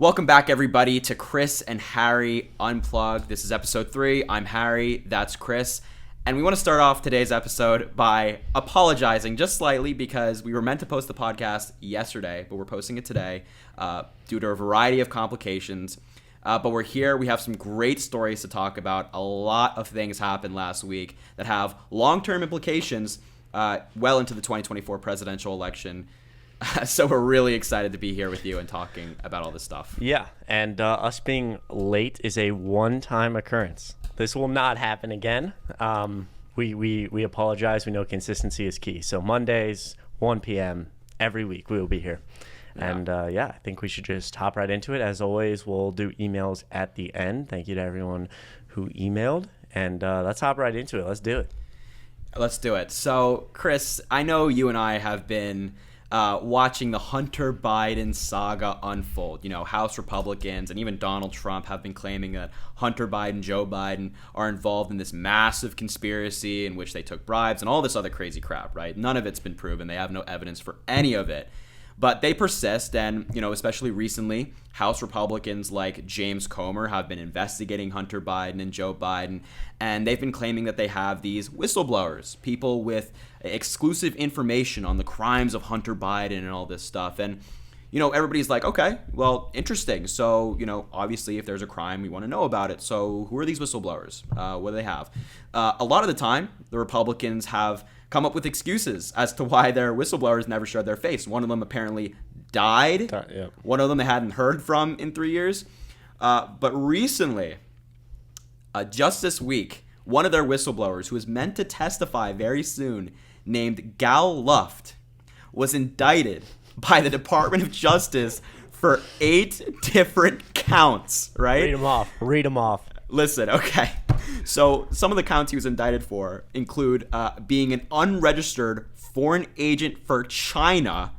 Welcome back, everybody, to Chris and Harry Unplugged. This is episode 3. I'm Harry. That's Chris. And we want to start off today's episode by apologizing just slightly because we were meant to post the podcast yesterday, but we're posting it today due to a variety of complications. But we're here. We have some great stories to talk about. A lot of things happened last week that have long-term implications well into the 2024 presidential election. So we're really excited to be here with you and talking about all this stuff. Yeah, and us being late is a one-time occurrence. This will not happen again. We apologize. We know consistency is key. So Mondays, 1 p.m. every week we will be here. Yeah. And I think we should just hop right into it. As always, we'll do emails at the end. Thank you to everyone who emailed. And let's hop right into it. Let's do it. Let's do it. So, Chris, I know you and I have been watching the Hunter Biden saga unfold. You know, House Republicans and even Donald Trump have been claiming that Hunter Biden, Joe Biden are involved in this massive conspiracy in which they took bribes and all this other crazy crap, right? None of it's been proven. They have no evidence for any of it. But they persist, and, you know, especially recently, House Republicans like James Comer have been investigating Hunter Biden and Joe Biden, and they've been claiming that they have these whistleblowers, people with exclusive information on the crimes of Hunter Biden and all this stuff. And, you know, everybody's like, okay, well, interesting. So, you know, obviously if there's a crime, we want to know about it. So who are these whistleblowers? What do they have? A lot of the time, the Republicans have come up with excuses as to why their whistleblowers never showed their face. One of them apparently died. Yeah. One of them they hadn't heard from in 3 years. But recently, just this week, one of their whistleblowers, who is meant to testify very soon, named Gal Luft, was indicted by the Department of Justice for 8 different counts, right? Read them off. Listen, okay. So some of the counts he was indicted for include being an unregistered foreign agent for China.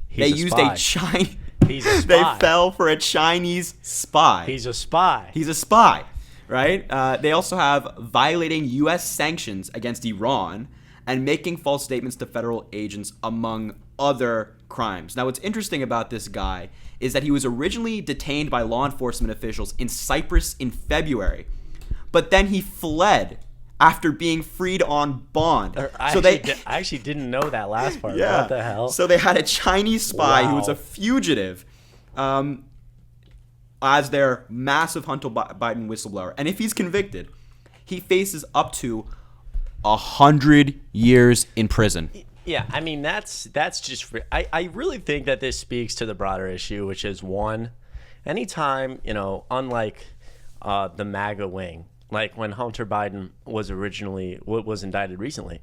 He's a spy. They fell for a Chinese spy. He's a spy, right? They also have violating U.S. sanctions against Iran and making false statements to federal agents, among other crimes. Now, what's interesting about this guy is that he was originally detained by law enforcement officials in Cyprus in February, but then he fled after being freed on bond. I actually didn't know that last part. Yeah. What the hell? So they had a Chinese spy who was a fugitive as their massive Hunter Biden whistleblower. And if he's convicted, he faces up to 100 years in prison. Yeah, I mean, that's just I really think that this speaks to the broader issue, which is, one, anytime, you know, unlike the MAGA wing, like when Hunter Biden was indicted recently,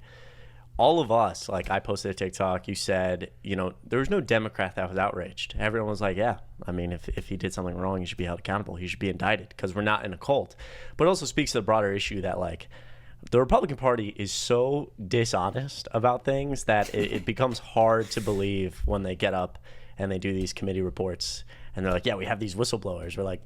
all of us, like I posted a TikTok, you said, you know, there was no Democrat that was outraged. Everyone was like, yeah, I mean, if he did something wrong, he should be held accountable. He should be indicted because we're not in a cult. But it also speaks to the broader issue that, like, the Republican Party is so dishonest about things that it becomes hard to believe when they get up and they do these committee reports and they're like, yeah, we have these whistleblowers. We're like,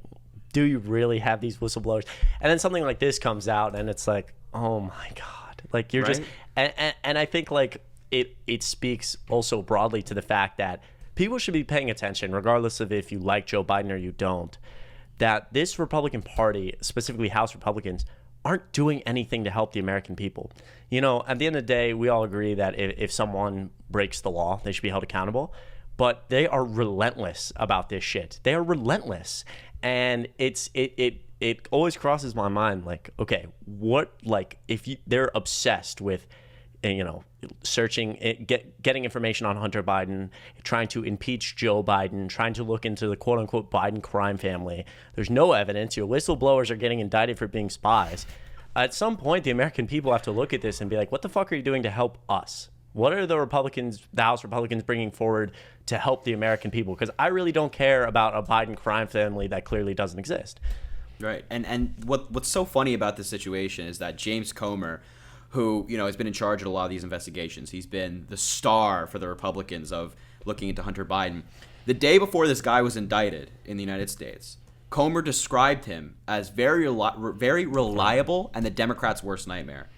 do you really have these whistleblowers? And then something like this comes out and it's like, oh my God. Like, you're right? And I think, like, it speaks also broadly to the fact that people should be paying attention, regardless of if you like Joe Biden or you don't, that this Republican Party, specifically House Republicans, aren't doing anything to help the American people. You know, at the end of the day, we all agree that if someone breaks the law, they should be held accountable. But they are relentless about this shit. They are relentless. And it always crosses my mind, like, okay, what, like, they're obsessed with, you know, searching, getting information on Hunter Biden, trying to impeach Joe Biden, trying to look into the quote-unquote Biden crime family. There's no evidence. Your whistleblowers are getting indicted for being spies. At some point, the American people have to look at this and be like, what the fuck are you doing to help us? What are the House Republicans bringing forward to help the American people? Because I really don't care about a Biden crime family that clearly doesn't exist. Right. And what's so funny about this situation is that James Comer, who, you know, has been in charge of a lot of these investigations, he's been the star for the Republicans of looking into Hunter Biden. The day before this guy was indicted in the United States, Comer described him as very reliable and the Democrats' worst nightmare.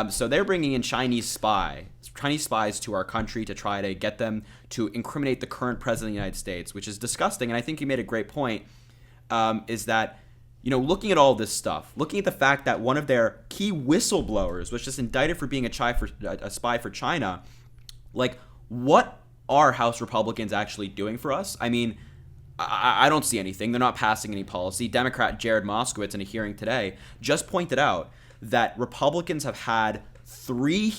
So they're bringing in Chinese spies to our country to try to get them to incriminate the current president of the United States, which is disgusting. And I think you made a great point, is that, looking at all this stuff, looking at the fact that one of their key whistleblowers was just indicted for being a spy for China, like, what are House Republicans actually doing for us? I mean, I don't see anything. They're not passing any policy. Democrat Jared Moskowitz, in a hearing today, just pointed out that Republicans have had 3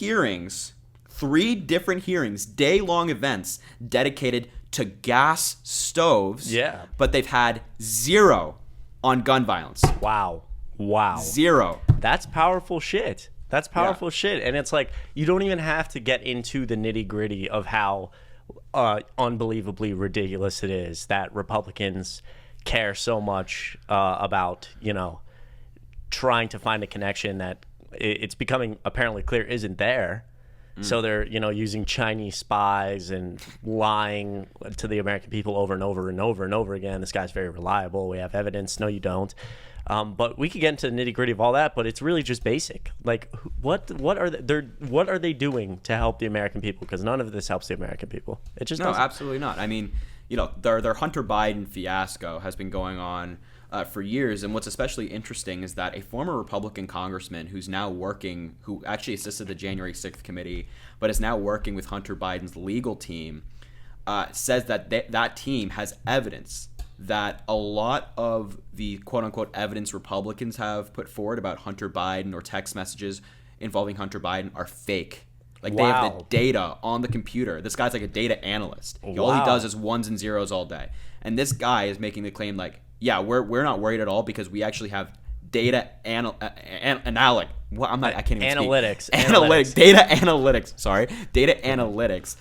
different hearings, day-long events dedicated to gas stoves. Yeah. But they've had 0 on gun violence. Wow. 0. That's powerful shit. Shit. And it's like, you don't even have to get into the nitty-gritty of how unbelievably ridiculous it is that Republicans care so much about, trying to find a connection that it's becoming apparently clear isn't there. So they're, using Chinese spies and lying to the American people over and over and over and over again. This guy's very reliable. We have evidence. No, you don't. But we could get into the nitty gritty of all that, but it's really just basic. Like, what are they doing to help the American people? Because none of this helps the American people. It just doesn't. Absolutely not. I mean, their Hunter Biden fiasco has been going on for years, and what's especially interesting is that a former Republican congressman who actually assisted the January 6th committee, but is now working with Hunter Biden's legal team, says that that team has evidence that a lot of the quote-unquote evidence Republicans have put forward about Hunter Biden or text messages involving Hunter Biden are fake. Like, they have the data on the computer. This guy's like a data analyst. All he does is ones and zeros all day. And this guy is making the claim like, yeah, we're not worried at all because we actually have data analytics. Data analytics.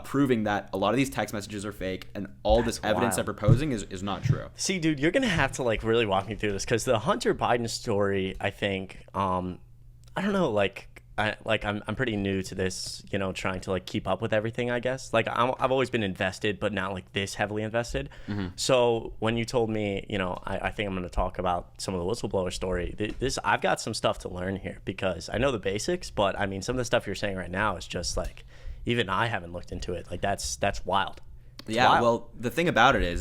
Proving that a lot of these text messages are fake, and all this evidence they're proposing is not true. See, dude, you're gonna have to really walk me through this, because the Hunter Biden story, I think, I don't know, I'm pretty new to this, trying to keep up with everything, I guess. I've always been invested, but not this heavily invested. Mm-hmm. So when you told me, I think I'm going to talk about some of the whistleblower story, I've got some stuff to learn here, because I know the basics, but I mean, some of the stuff you're saying right now is just even I haven't looked into it. That's wild. It's wild. Well, the thing about it is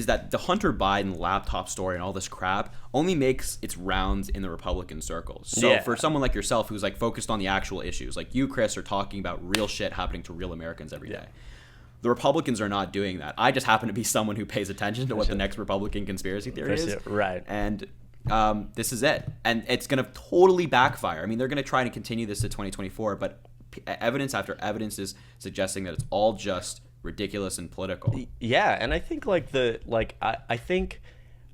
that the Hunter Biden laptop story and all this crap only makes its rounds in the Republican circles. So for someone like yourself who's focused on the actual issues, like you, Chris, are talking about real shit happening to real Americans every day. The Republicans are not doing that. I just happen to be someone who pays attention to what the next Republican conspiracy theory is. Right. And this is it. And it's going to totally backfire. I mean, they're going to try to continue this to 2024, but evidence after evidence is suggesting that it's all just ridiculous and political. Yeah, and I think I think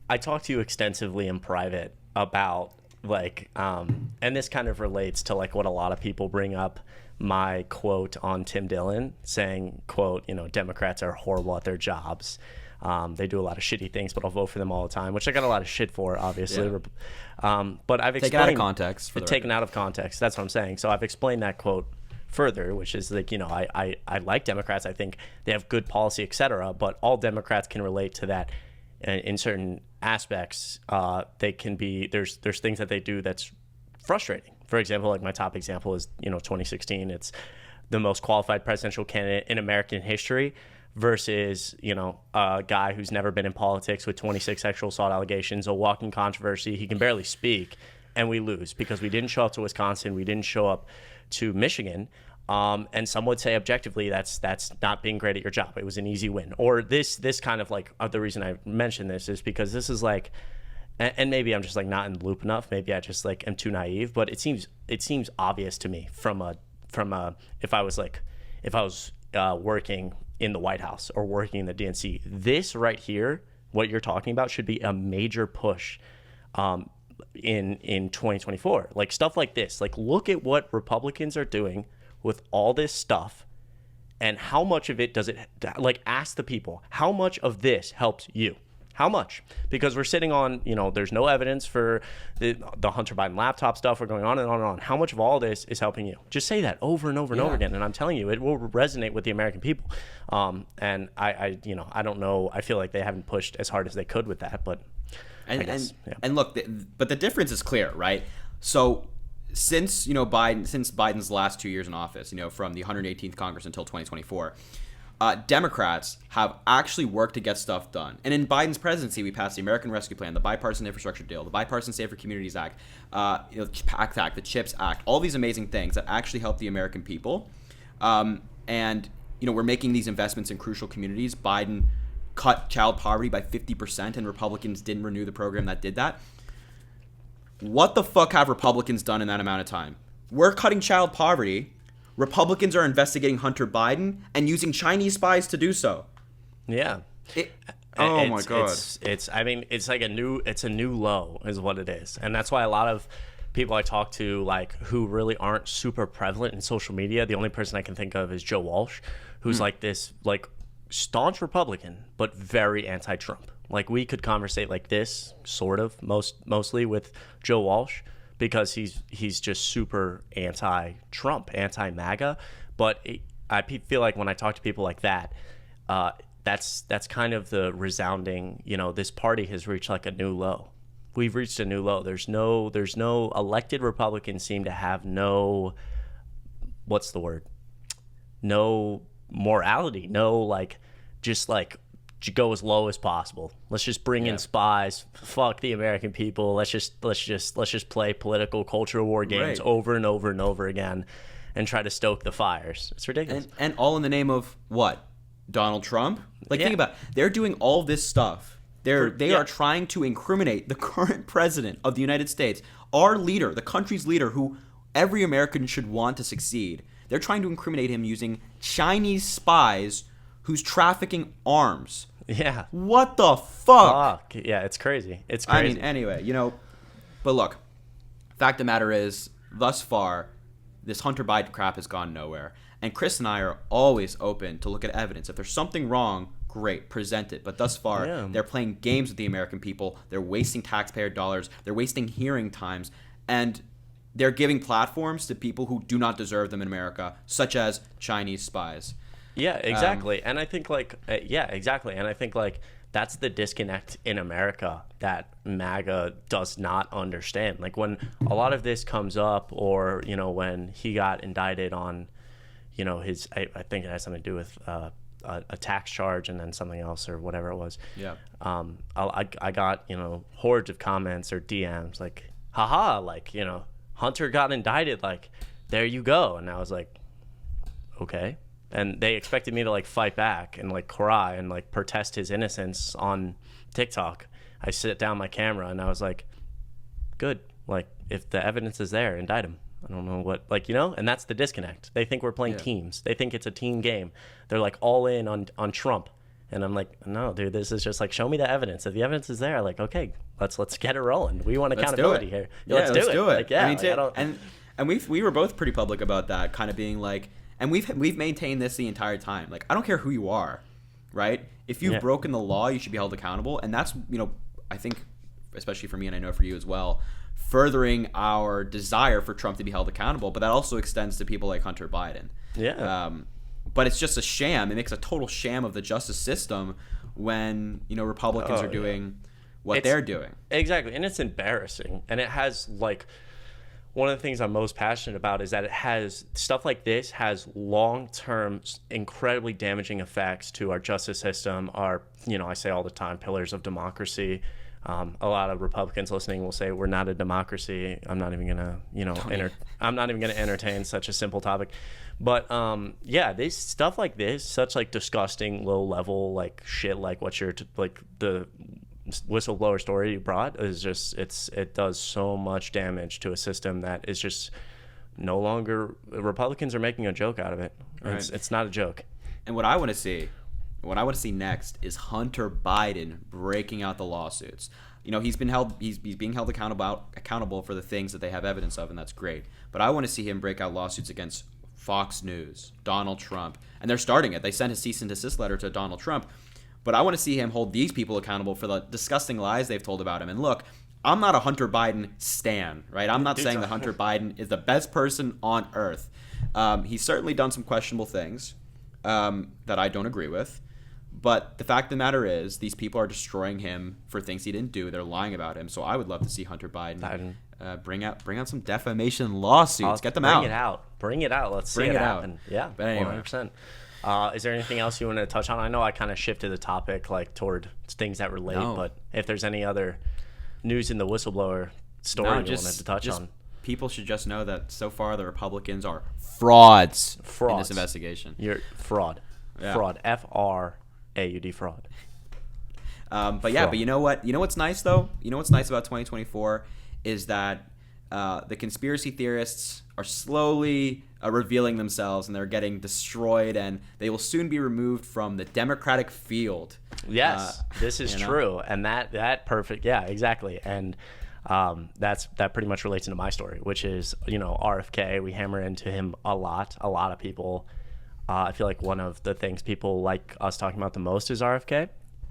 I talked to you extensively in private about and this kind of relates to what a lot of people bring up, my quote on Tim Dillon saying, quote, Democrats are horrible at their jobs. They do a lot of shitty things, but I'll vote for them all the time, which I got a lot of shit for, obviously. Yeah. But I've explained taken out of context. Taken out of context. That's what I'm saying. So I've explained that quote further, which is I like Democrats. I think they have good policy, etc. But all Democrats can relate to that in certain aspects. They can be there's things that they do that's frustrating. For example, my top example is 2016. It's the most qualified presidential candidate in American history versus a guy who's never been in politics with 26 sexual assault allegations, a walking controversy. He can barely speak, and we lose because we didn't show up to Wisconsin. We didn't show up to Michigan, and some would say objectively that's not being great at your job. It was an easy win. Or this kind of the reason I mention this is because this is and maybe I'm just not in the loop enough. Maybe I just am too naive. But it seems obvious to me from a if I was working in the White House or working in the DNC, this right here, what you're talking about, should be a major push. In 2024, stuff like this, look at what Republicans are doing with all this stuff, and how much of it does it ask the people, how much of this helps you? How much? Because we're sitting on, there's no evidence for the Hunter Biden laptop stuff. We're going on and on and on. How much of all this is helping you? Just say that over and over and over again, and I'm telling you, it will resonate with the American people. And I don't know. I feel like they haven't pushed as hard as they could with that, but. And look, but the difference is clear, right? So since Biden's last 2 years in office, from the 118th Congress until 2024, Democrats have actually worked to get stuff done. And in Biden's presidency, we passed the American Rescue Plan, the Bipartisan Infrastructure Deal, the Bipartisan Safer Communities Act, PACT Act, the CHIPS Act, all these amazing things that actually help the American people. And we're making these investments in crucial communities. Biden cut child poverty by 50%, and Republicans didn't renew the program that did that. What the fuck have Republicans done in that amount of time? We're cutting child poverty. Republicans are investigating Hunter Biden and using Chinese spies to do so. Yeah. Oh my God. It's like a new low is what it is. And that's why a lot of people I talk to, like, who really aren't super prevalent in social media, the only person I can think of is Joe Walsh, who's like this, like, staunch Republican, but very anti-Trump. Like, we could conversate like this, sort of, mostly with Joe Walsh, because he's just super anti-Trump, anti-MAGA. But I feel like when I talk to people like that, that's kind of the resounding, this party has reached like a new low. We've reached a new low. There's no elected Republicans seem to have no, what's the word? No morality, just go as low as possible. Let's just bring in spies. Fuck the American people. Let's just play political cultural war games over and over and over again, and try to stoke the fires. It's ridiculous. And all in the name of what? Donald Trump? Think about it. They're doing all this stuff. They are trying to incriminate the current president of the United States, our leader, the country's leader, who every American should want to succeed. They're trying to incriminate him using Chinese spies who's trafficking arms. Yeah. What the fuck? Yeah, it's crazy. It's crazy. I mean, anyway, but look, fact of the matter is, thus far, this Hunter Biden crap has gone nowhere. And Chris and I are always open to look at evidence. If there's something wrong, great, present it. But thus far, they're playing games with the American people. They're wasting taxpayer dollars. They're wasting hearing times. And they're giving platforms to people who do not deserve them in America, such as Chinese spies. Yeah, exactly. And I think exactly. And I think that's the disconnect in America that MAGA does not understand. Like, when a lot of this comes up, or, when he got indicted on, his, I think it has something to do with a tax charge and then something else or whatever it was. Yeah. I got, hordes of comments or DMs like, haha, Hunter got indicted, there you go. And I was like, okay. And they expected me to fight back and cry and protest his innocence on TikTok. I sit down my camera and I was like, good. If the evidence is there, indict him. I don't know what, and that's the disconnect. They think we're playing teams. They think it's a team game. They're all in on Trump. And I'm like, no, dude, this is just show me the evidence. If the evidence is there, okay, let's get it rolling. We want accountability here. Yeah, let's do it. And we were both pretty public about that, kind of being and we've maintained this the entire time. I don't care who you are, right? If you've broken the law, you should be held accountable. And that's, I think, especially for me, and I know for you as well, furthering our desire for Trump to be held accountable. But that also extends to people like Hunter Biden. Yeah. But it's just a sham. It makes a total sham of the justice system when, Republicans are doing what they're doing. Exactly. And it's embarrassing. And it has, one of the things I'm most passionate about is that it has stuff like this has long-term, incredibly damaging effects to our justice system, our, I say all the time, pillars of democracy. A lot of Republicans listening will say we're not a democracy. I'm not even gonna, I'm not even gonna entertain such a simple topic. But this stuff like this, such disgusting, low-level shit, what you're the whistleblower story you brought is just it does so much damage to a system that is just no longer. Republicans are making a joke out of it. Right. It's not a joke. And what I want to see next is Hunter Biden breaking out the lawsuits. He's being held accountable for the things that they have evidence of, and that's great. But I want to see him break out lawsuits against Fox News, Donald Trump, and they're starting it. They sent a cease and desist letter to Donald Trump. But I want to see him hold these people accountable for the disgusting lies they've told about him. And look, I'm not a Hunter Biden stan, right? I'm not saying that Hunter Biden is the best person on earth. He's certainly done some questionable things that I don't agree with. But the fact of the matter is, these people are destroying him for things he didn't do. They're lying about him. So I would love to see Hunter Biden bring out some defamation lawsuits. Get them out. Bring it out. Let's see it happen. Yeah, but anyway. 100%. Is there anything else you want to touch on? I know I kind of shifted the topic like toward things that relate, but if there's any other news in the whistleblower story you wanted to touch on. People should just know that so far the Republicans are frauds in this investigation. You're fraud. Yeah. Fraud. F-R-A-U-D, fraud. But you know what? You know what's nice though? You know what's nice about 2024 is that the conspiracy theorists are slowly revealing themselves, and they're getting destroyed, and they will soon be removed from the Democratic field. Yes, this is true, and that perfect. Yeah, exactly, and that pretty much relates into my story, which is RFK. We hammer into him a lot. A lot of people. I feel like one of the things people like us talking about the most is RFK,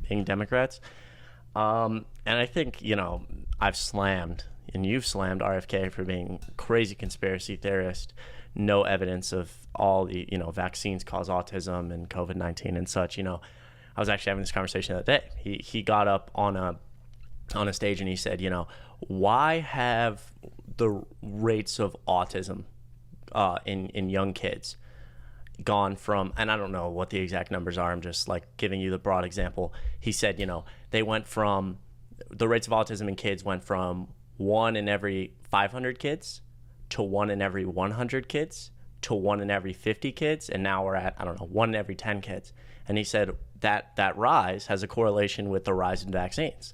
being Democrats, and I think I've slammed. And you've slammed RFK for being crazy conspiracy theorist, no evidence of all the, vaccines cause autism and COVID-19 and such. I was actually having this conversation the other day. He got up on a stage and he said, why have the rates of autism in young kids gone from, and I don't know what the exact numbers are, I'm just like giving you the broad example. He said, they went from, the rates of autism in kids went from 1 in every 500 kids to 1 in every 100 kids to 1 in every 50 kids, and now we're at 1 in every 10 kids. And he said that rise has a correlation with the rise in vaccines.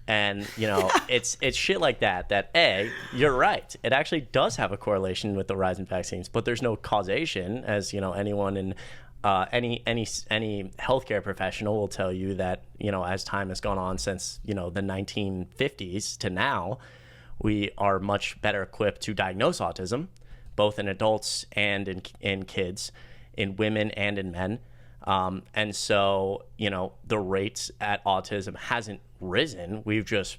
And it's shit like that you're right, it actually does have a correlation with the rise in vaccines, but there's no causation, as anyone in any healthcare professional will tell you that as time has gone on since the 1950s to now, we are much better equipped to diagnose autism, both in adults and in kids, in women and in men, and so the rates at autism hasn't risen. We've just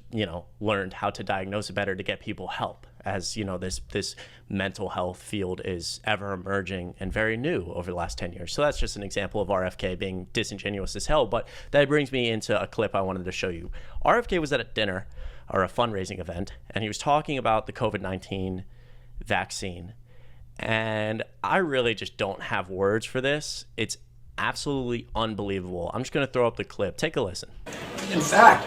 learned how to diagnose it better to get people help, as this mental health field is ever emerging and very new over the last 10 years. So that's just an example of RFK being disingenuous as hell. But that brings me into a clip I wanted to show you. RFK was at a dinner or a fundraising event, and he was talking about the COVID-19 vaccine. And I really just don't have words for this. It's absolutely unbelievable. I'm just going to throw up the clip. Take a listen. In fact,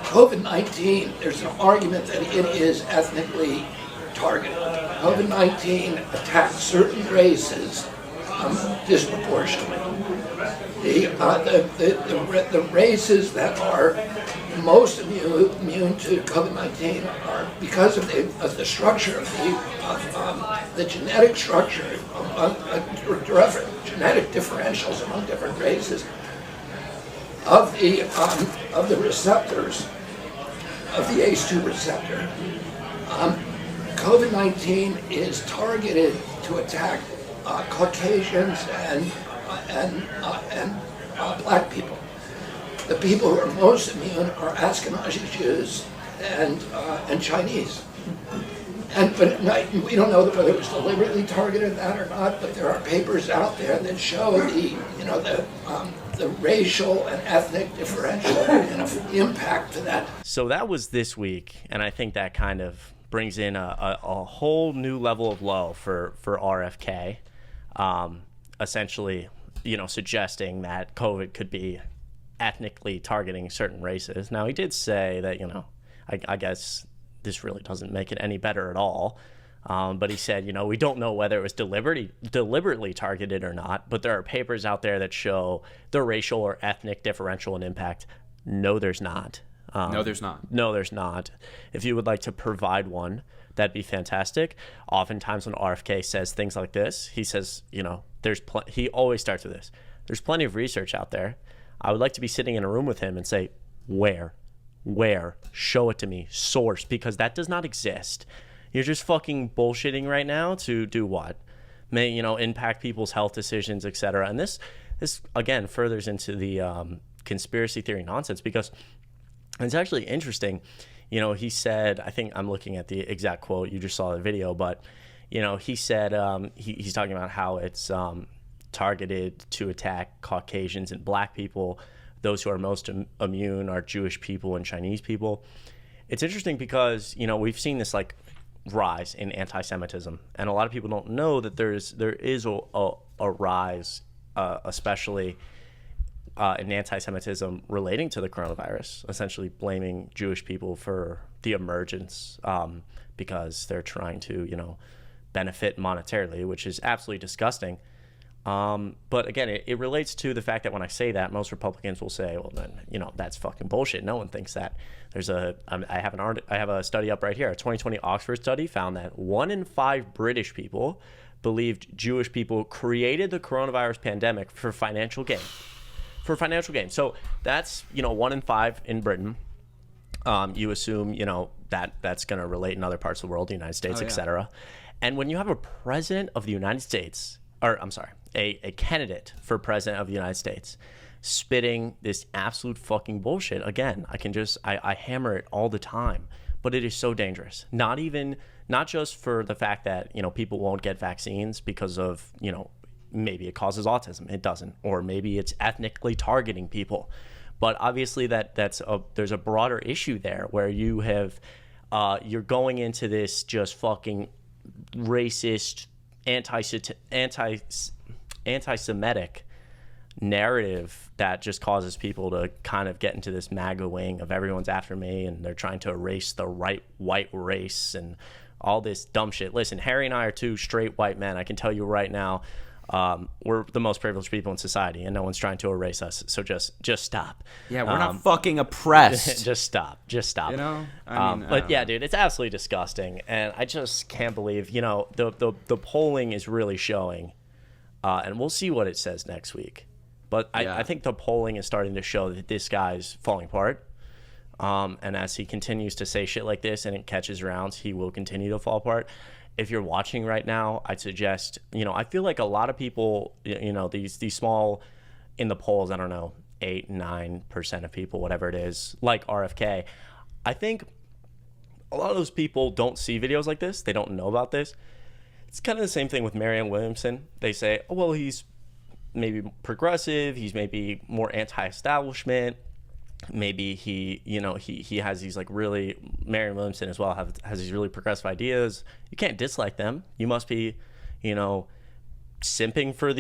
COVID-19, there's an argument that it is ethnically targeted. COVID-19 attacks certain races disproportionately. The races that are most immune to COVID-19 are because of the structure of the genetic structure of genetic differentials among different races of the receptors of the ACE2 receptor. COVID-19 is targeted to attack Caucasians and black people. The people who are most immune are Ashkenazi Jews and Chinese. But we don't know whether it was deliberately targeted that or not. But there are papers out there that show the racial and ethnic differential impact to that. So that was this week, and I think that kind of brings in a whole new level of low for RFK, essentially, suggesting that COVID could be ethnically targeting certain races. Now, he did say that, I guess this really doesn't make it any better at all. But he said, we don't know whether it was deliberately targeted or not, but there are papers out there that show the racial or ethnic differential in impact. No, there's not. No, there's not. No, there's not. If you would like to provide one, that'd be fantastic. Oftentimes when RFK says things like this, he says, he always starts with this. There's plenty of research out there. I would like to be sitting in a room with him and say, where? Show it to me. Source, because that does not exist. You're just fucking bullshitting right now to do what? May, impact people's health decisions, etc. And this again furthers into the conspiracy theory nonsense, because it's actually interesting. He said, I think I'm looking at the exact quote, you just saw the video, but he said he's talking about how it's targeted to attack Caucasians and black people. Those who are most immune are Jewish people and Chinese people. it's interesting because, you know, we've seen this like rise in anti-Semitism, and a lot of people don't know that there is a rise, especially in anti-Semitism relating to the coronavirus, essentially blaming Jewish people for the emergence because they're trying to, you know, benefit monetarily, which is absolutely disgusting. But again, it relates to the fact that when I say that, most Republicans will say, well, then, you know, that's fucking bullshit. No one thinks that. I have a study up right here. A 2020 Oxford study found that 1 in 5 British people believed Jewish people created the coronavirus pandemic for financial gain. So that's, you know, 1 in 5 in Britain. You assume, you know, that's going to relate in other parts of the world, the United States, etc. And when you have a president of the United States, or I'm sorry, a candidate for president of the United States spitting this absolute fucking bullshit, again, I hammer it all the time, but it is so dangerous. Not just for the fact that, you know, people won't get vaccines because of, you know, maybe it causes autism. It doesn't. Or maybe it's ethnically targeting people. But obviously there's a broader issue there where you have, you're going into this just fucking racist, anti-Semitic narrative that just causes people to kind of get into this MAGA wing of everyone's after me and they're trying to erase the right white race and all this dumb shit. Listen, Harry and I are 2 straight white men. I can tell you right now, we're the most privileged people in society and no one's trying to erase us. So just stop. Yeah, we're not fucking oppressed. Just stop. You know? But yeah, dude, it's absolutely disgusting. And I just can't believe, you know, the polling is really showing, and we'll see what it says next week. But I think the polling is starting to show that this guy's falling apart. And as he continues to say shit like this and it catches rounds, he will continue to fall apart. If you're watching right now, I'd suggest, you know, I feel like a lot of people, you know, these small in the polls, I don't know, 8-9% of people, whatever it is, like RFK. I think a lot of those people don't see videos like this. They don't know about this. It's kind of the same thing with Marianne Williamson. They say, oh, well, he's maybe progressive. He's maybe more anti-establishment. Maybe he, you know, he has these like really, Marianne Williamson as well has these really progressive ideas. You can't dislike them. You must be, you know, simping for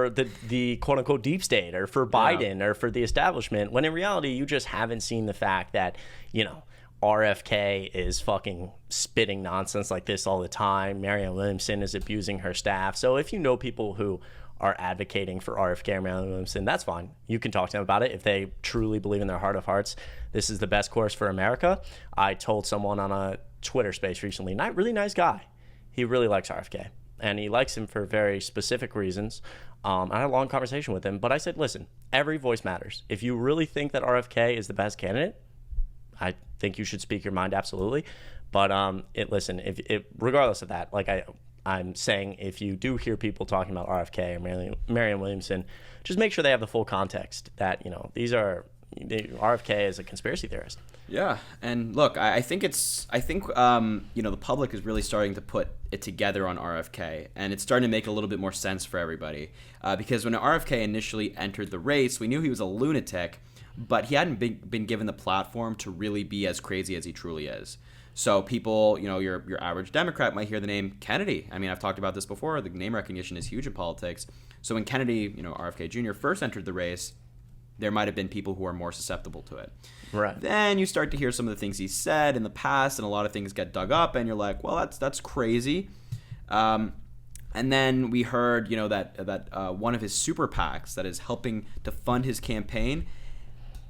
the quote unquote deep state or for Biden or for the establishment, when in reality you just haven't seen the fact that, you know, RFK is fucking spitting nonsense like this all the time. Marianne Williamson is abusing her staff. So if you know people who are advocating for RFK or Marianne Williamson, that's fine. You can talk to them about it. If they truly believe in their heart of hearts, this is the best course for America. I told someone on a Twitter space recently, really nice guy. He really likes RFK, and he likes him for very specific reasons. I had a long conversation with him, but I said, listen, every voice matters. If you really think that RFK is the best candidate, I think you should speak your mind, absolutely. But if regardless of that, like I'm saying, if you do hear people talking about RFK or Marianne Williamson, just make sure they have the full context that, you know, RFK is a conspiracy theorist. Yeah, and look, I think you know, the public is really starting to put it together on RFK, and it's starting to make a little bit more sense for everybody. Because when RFK initially entered the race, we knew he was a lunatic, but he hadn't been given the platform to really be as crazy as he truly is. So people, you know, your average Democrat might hear the name Kennedy. I mean, I've talked about this before. The name recognition is huge in politics. So when Kennedy, you know, RFK Jr. first entered the race, there might have been people who are more susceptible to it. Right. Then you start to hear some of the things he said in the past, and a lot of things get dug up, and you're like, well, that's crazy. And then we heard, you know, that one of his super PACs that is helping to fund his campaign,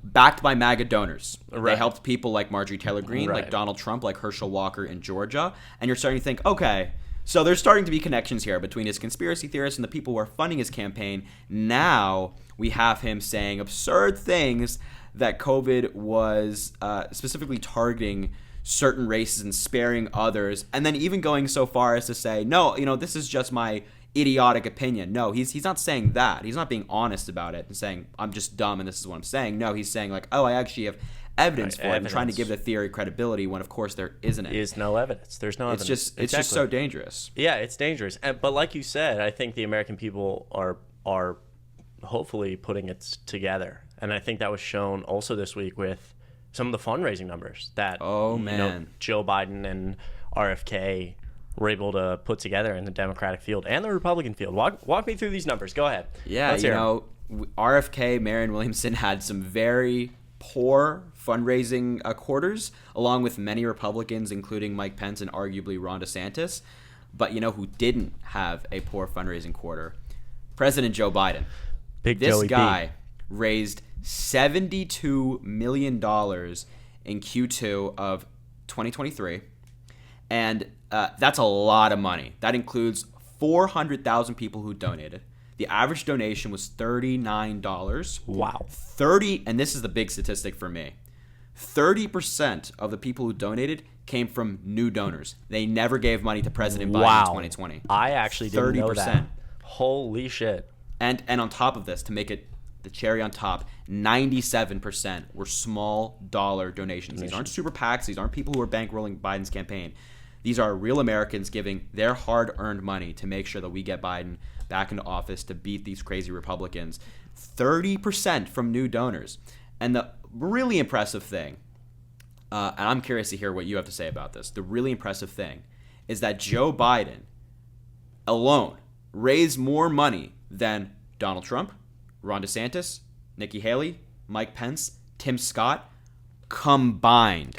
backed by MAGA donors. Right. They helped people like Marjorie Taylor Greene, like Donald Trump, like Herschel Walker in Georgia. And you're starting to think, okay, so there's starting to be connections here between his conspiracy theorists and the people who are funding his campaign. Now we have him saying absurd things that COVID was specifically targeting certain races and sparing others. And then even going so far as to say, no, you know, this is just my idiotic opinion. No, he's not saying that. He's not being honest about it and saying, I'm just dumb and this is what I'm saying. No, he's saying like, oh, I actually have evidence for it and trying to give the theory credibility when of course there isn't any. Is no evidence. There's no evidence. It's just so dangerous. Yeah, it's dangerous. But like you said, I think the American people are hopefully putting it together. And I think that was shown also this week with some of the fundraising numbers that Oh, man. Joe Biden and RFK were able to put together in the Democratic field and the Republican field. Walk me through these numbers. Go ahead. Yeah, Let's hear 'em. RFK, Marianne Williamson had some very poor fundraising quarters, along with many Republicans, including Mike Pence and arguably Ron DeSantis. But you know who didn't have a poor fundraising quarter? President Joe Biden. Big This Joey B. guy raised $72 million in Q2 of 2023. And that's a lot of money. That includes 400,000 people who donated. The average donation was $39. Wow. And this is the big statistic for me. 30% of the people who donated came from new donors. They never gave money to President Biden in 2020. I actually didn't know that. 30%. Holy shit. And on top of this, to make it the cherry on top, 97% were small dollar donations. These aren't super PACs. These aren't people who are bankrolling Biden's campaign. These are real Americans giving their hard-earned money to make sure that we get Biden back into office to beat these crazy Republicans. 30% from new donors. And the really impressive thing, and I'm curious to hear what you have to say about this, the really impressive thing is that Joe Biden alone raised more money than Donald Trump, Ron DeSantis, Nikki Haley, Mike Pence, Tim Scott combined.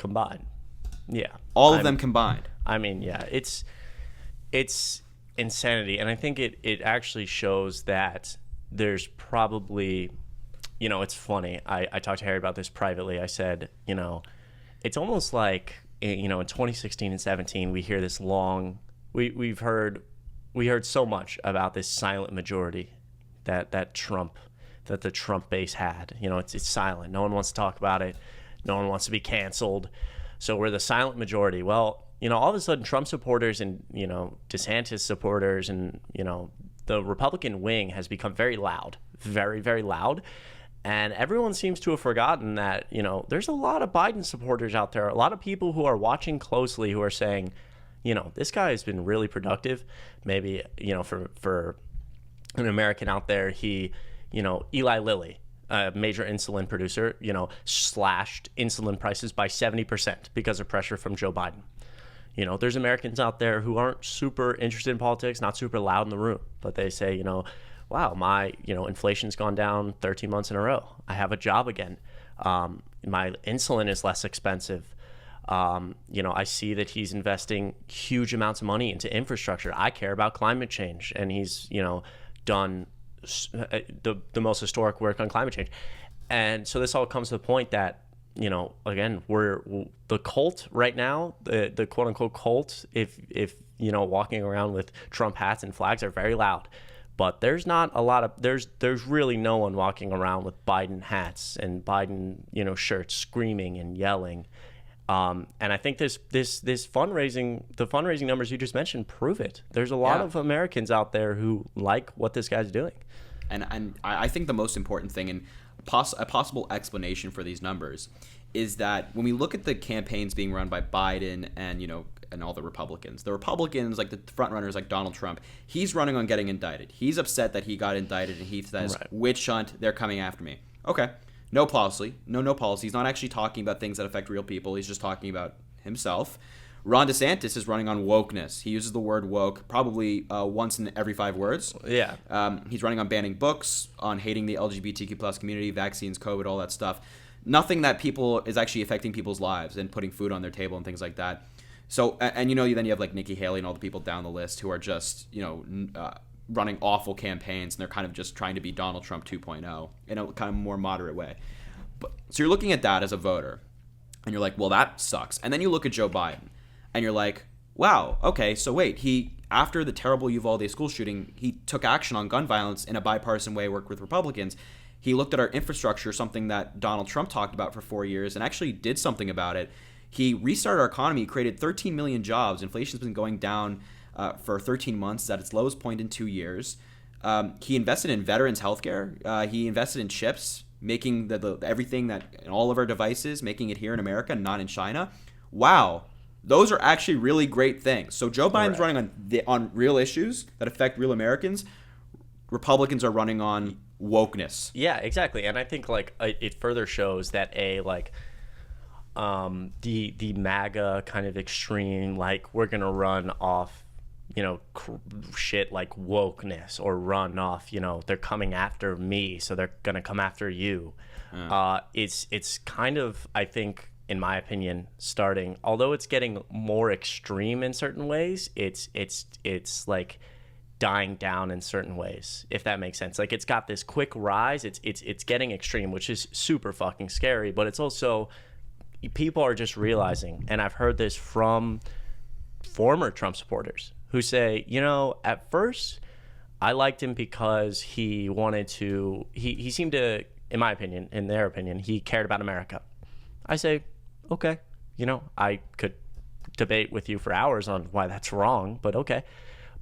Yeah. All of them combined. I mean, yeah, it's insanity. And I think it actually shows that there's probably, it's funny. I talked to Harry about this privately. I said, it's almost like, in 2016 and 17, we hear this we heard so much about this silent majority that the Trump base had. It's silent. No one wants to talk about it. No one wants to be canceled. So we're the silent majority. Well, all of a sudden Trump supporters and, DeSantis supporters and, the Republican wing has become very loud, very, very loud. And everyone seems to have forgotten that, there's a lot of Biden supporters out there, a lot of people who are watching closely who are saying, this guy has been really productive. Maybe, for an American out there, Eli Lilly, a major insulin producer, slashed insulin prices by 70% because of pressure from Joe Biden. There's Americans out there who aren't super interested in politics, not super loud in the room, but they say, wow, my, inflation's gone down 13 months in a row. I have a job again. My insulin is less expensive. I see that he's investing huge amounts of money into infrastructure. I care about climate change, and he's, done the most historic work on climate change. And so this all comes to the point that, again, we're the cult right now, the quote unquote cult, if walking around with Trump hats and flags are very loud, but there's not a lot of, there's really no one walking around with Biden hats and Biden, shirts screaming and yelling. And I think the fundraising numbers you just mentioned prove it. There's a lot of Americans out there who like what this guy's doing. And I think the most important thing and a possible explanation for these numbers is that when we look at the campaigns being run by Biden and and all the Republicans, like the front runners like Donald Trump, he's running on getting indicted. He's upset that he got indicted, and he says, right. Witch hunt, they're coming after me. Okay, no policy. He's not actually talking about things that affect real people. He's just talking about himself. Ron DeSantis is running on wokeness. He uses the word woke probably once in every 5 words. Yeah. He's running on banning books, on hating the LGBTQ plus community, vaccines, COVID, all that stuff. Nothing that is actually affecting people's lives and putting food on their table and things like that. So, and then you have like Nikki Haley and all the people down the list who are just, running awful campaigns, and they're kind of just trying to be Donald Trump 2.0 in a kind of more moderate way. So you're looking at that as a voter, and you're like, well, that sucks. And then you look at Joe Biden, and you're like, wow, okay, so wait, after the terrible Uvalde school shooting, he took action on gun violence in a bipartisan way, worked with Republicans. He looked at our infrastructure, something that Donald Trump talked about for 4 years, and actually did something about it. He restarted our economy, created 13 million jobs. Inflation's been going down for 13 months, at its lowest point in 2 years. He invested in veterans healthcare. He invested in chips, making the everything that in all of our devices, making it here in America, not in China. Wow. Those are actually really great things. So Joe Biden's running on real issues that affect real Americans. Republicans are running on wokeness. Yeah, exactly. And I think it further shows that the MAGA kind of extreme, like we're gonna run off, shit like wokeness, or run off, they're coming after me, so they're gonna come after you. It's kind of, I think, in my opinion, starting, although it's getting more extreme in certain ways, it's like dying down in certain ways, if that makes sense. Like, it's got this quick rise, it's getting extreme, which is super fucking scary, but it's also, people are just realizing, and I've heard this from former Trump supporters who say, at first I liked him because he wanted to, he seemed to, in my opinion, in their opinion, he cared about America. I say, okay, I could debate with you for hours on why that's wrong, but okay.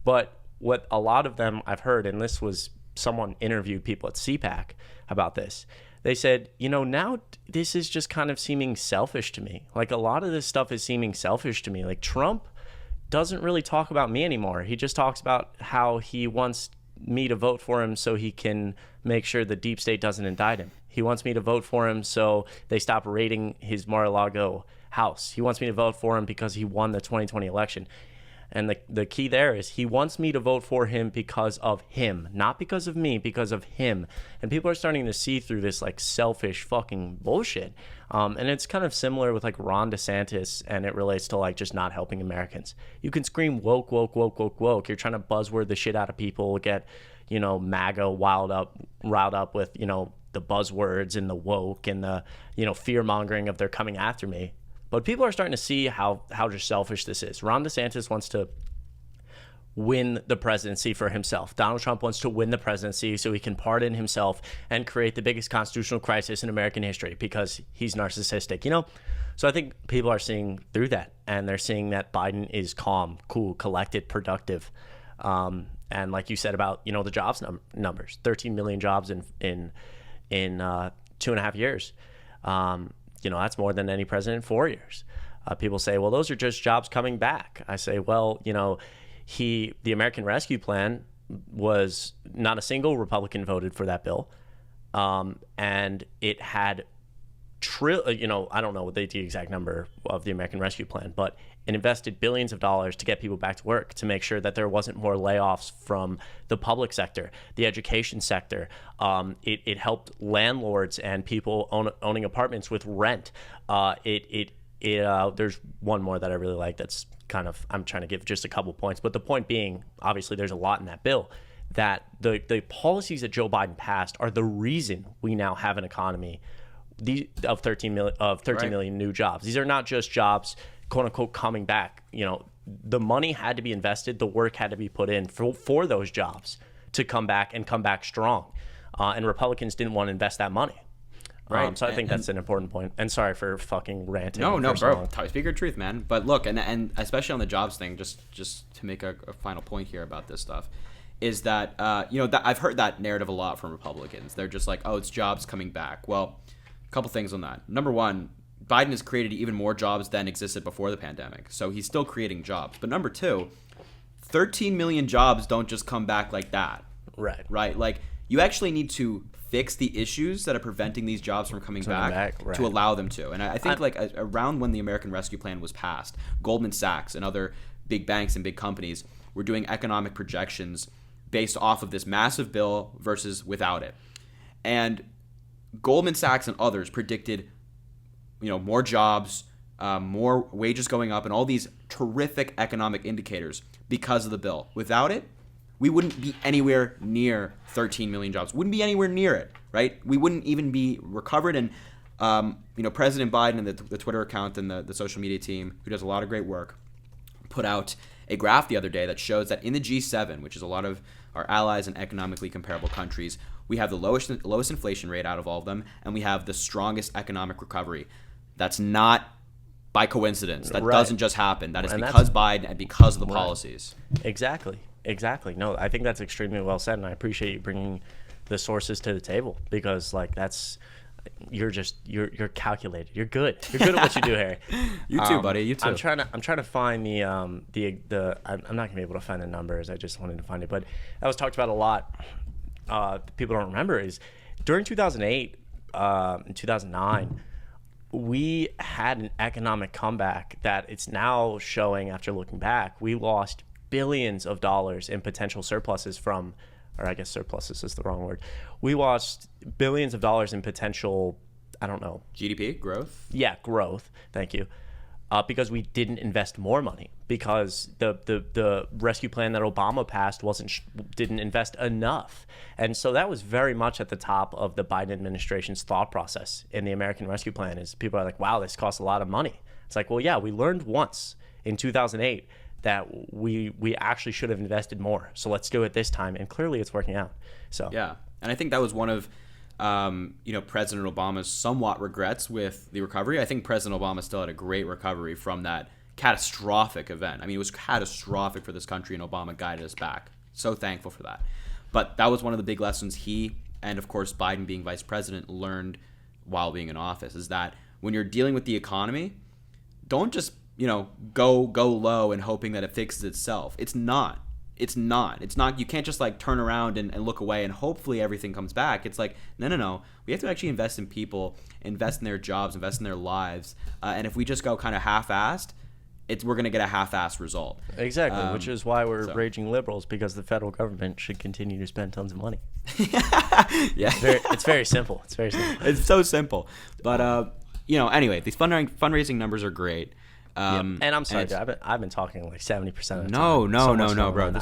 But what a lot of them I've heard, and this was, someone interviewed people at CPAC about this, they said, now this is just kind of seeming selfish to me. Like, a lot of this stuff is seeming selfish to me. Like, Trump doesn't really talk about me anymore. He just talks about how he wants me to vote for him so he can make sure the deep state doesn't indict him. He wants me to vote for him so they stop raiding his Mar-a-Lago house. He wants me to vote for him because he won the 2020 election. And the key there is, he wants me to vote for him because of him, not because of me, because of him. And people are starting to see through this like selfish fucking bullshit. And it's kind of similar with like Ron DeSantis, and it relates to like just not helping Americans. You can scream woke, woke, woke, woke, woke. You're trying to buzzword the shit out of people, get, MAGA riled up with, the buzzwords and the woke and the, fear mongering of they're coming after me. But people are starting to see how just selfish this is. Ron DeSantis wants to win the presidency for himself. Donald Trump wants to win the presidency so he can pardon himself and create the biggest constitutional crisis in American history because he's narcissistic, So I think people are seeing through that, and they're seeing that Biden is calm, cool, collected, productive. And like you said about, the jobs numbers, 13 million jobs in 2.5 years. That's more than any president in 4 years. People say, well, those are just jobs coming back. I say, well, the American Rescue Plan was not a single Republican voted for that bill. And it had, I don't know the exact number of the American Rescue Plan, but it invested billions of dollars to get people back to work, to make sure that there wasn't more layoffs from the public sector, the education sector. It helped landlords and people owning apartments with rent. There's one more that I really like that's kind of, I'm trying to give just a couple points, but the point being, obviously there's a lot in that bill, that the policies that Joe Biden passed are the reason we now have an economy of 13 million new jobs. These are not just jobs, quote unquote, coming back. The money had to be invested, the work had to be put in for those jobs to come back and come back strong. And Republicans didn't want to invest that money. Right. So I think that's an important point. And sorry for fucking ranting. No, bro. Speak your truth, man. But look, and especially on the jobs thing, just to make a final point here about this stuff, is that, that I've heard that narrative a lot from Republicans. They're just like, oh, it's jobs coming back. Well, a couple things on that. Number one, Biden has created even more jobs than existed before the pandemic. So he's still creating jobs. But number two, 13 million jobs don't just come back like that. Right? Like, you actually need to fix the issues that are preventing these jobs from coming back to allow them to. And I think around when the American Rescue Plan was passed, Goldman Sachs and other big banks and big companies were doing economic projections based off of this massive bill versus without it. And Goldman Sachs and others predicted, more jobs, more wages going up, and all these terrific economic indicators because of the bill. Without it, we wouldn't be anywhere near 13 million jobs. Wouldn't be anywhere near it, right? We wouldn't even be recovered. And, President Biden and the Twitter account and the social media team, who does a lot of great work, put out a graph the other day that shows that in the G7, which is a lot of our allies and economically comparable countries, we have the lowest inflation rate out of all of them, and we have the strongest economic recovery. That's not by coincidence. That doesn't just happen. That is because Biden and because of the policies. Exactly. No, I think that's extremely well said, and I appreciate you bringing the sources to the table, because you're calculated. You're good. You're good at what you do, Harry. You too, buddy. You too. I'm trying to find I'm not gonna be able to find the numbers. I just wanted to find it, but that was talked about a lot. People don't remember is during 2008 and 2009, we had an economic comeback that it's now showing after looking back. We lost billions of dollars in potential surpluses from, or I guess surpluses is the wrong word. We lost billions of dollars in potential, I don't know. GDP growth? Yeah, growth. Thank you. Because we didn't invest more money, because the rescue plan that Obama passed didn't invest enough. And so that was very much at the top of the Biden administration's thought process in the American Rescue Plan. Is people are like, wow, this costs a lot of money. It's like, well, yeah, we learned once in 2008 that we actually should have invested more. So let's do it this time. And clearly it's working out. So yeah, and I think that was one of President Obama's somewhat regrets with the recovery. I think President Obama still had a great recovery from that catastrophic event. I mean, it was catastrophic for this country, and Obama guided us back. So thankful for that. But that was one of the big lessons he, and of course Biden being vice president, learned while being in office, is that when you're dealing with the economy, don't just, go low and hoping that it fixes itself. It's not. You can't just like turn around and look away and hopefully everything comes back. It's like, no. We have to actually invest in people, invest in their jobs, invest in their lives. And if we just go kind of half-assed, we're going to get a half-assed result. Exactly, which is why we're raging liberals, because the federal government should continue to spend tons of money. Yeah. It's very simple. It's very simple. It's so simple. But, anyway, these fundraising numbers are great. And I'm sorry, dude, I've been talking like 70% of the time. No, bro.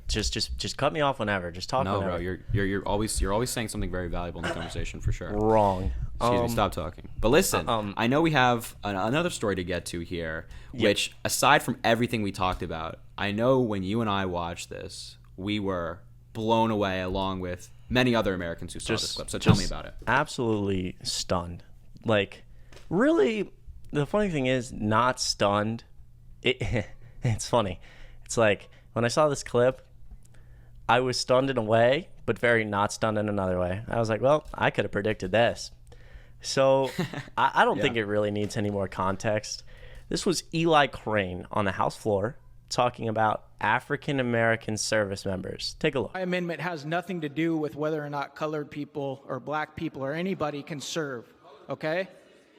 Just cut me off whenever. Just talk. No, whenever. bro. You're always saying something very valuable in the conversation for sure. Wrong. Excuse me. Stop talking. But listen, I know we have another story to get to here, which aside from everything we talked about, I know when you and I watched this, we were blown away, along with many other Americans who saw this clip. So tell me about it. Absolutely stunned. Like, really. The funny thing is, not stunned. It's funny. It's like, when I saw this clip, I was stunned in a way, but very not stunned in another way. I was like, well, I could have predicted this. So I don't think it really needs any more context. This was Eli Crane on the House floor talking about African-American service members. Take a look. My amendment has nothing to do with whether or not colored people or black people or anybody can serve, okay?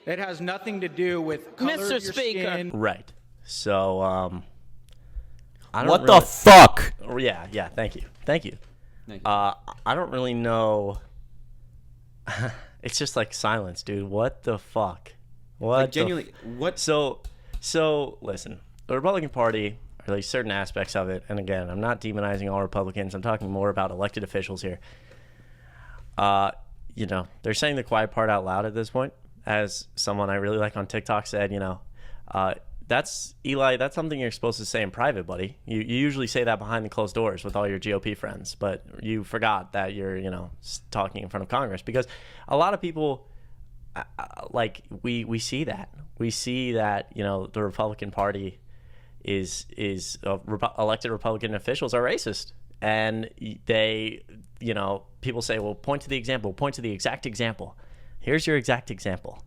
It has nothing to do with color Mr. of your Speaker. skin. Right. So, I don't What really, the fuck? Yeah. Thank you. I don't really know. It's just like silence, dude. What the fuck? What? Like, genuinely, what? So listen. The Republican Party, or at least certain aspects of it, and again, I'm not demonizing all Republicans. I'm talking more about elected officials here. They're saying the quiet part out loud at this point. As someone I really like on TikTok said, that's Eli. That's something you're supposed to say in private, buddy. You usually say that behind the closed doors with all your GOP friends, but you forgot that you're, talking in front of Congress, because a lot of people, we see that. We see that, the Republican Party is elected Republican officials are racist, and they, people say, well, point to the example, point to the exact example. Here's your exact example.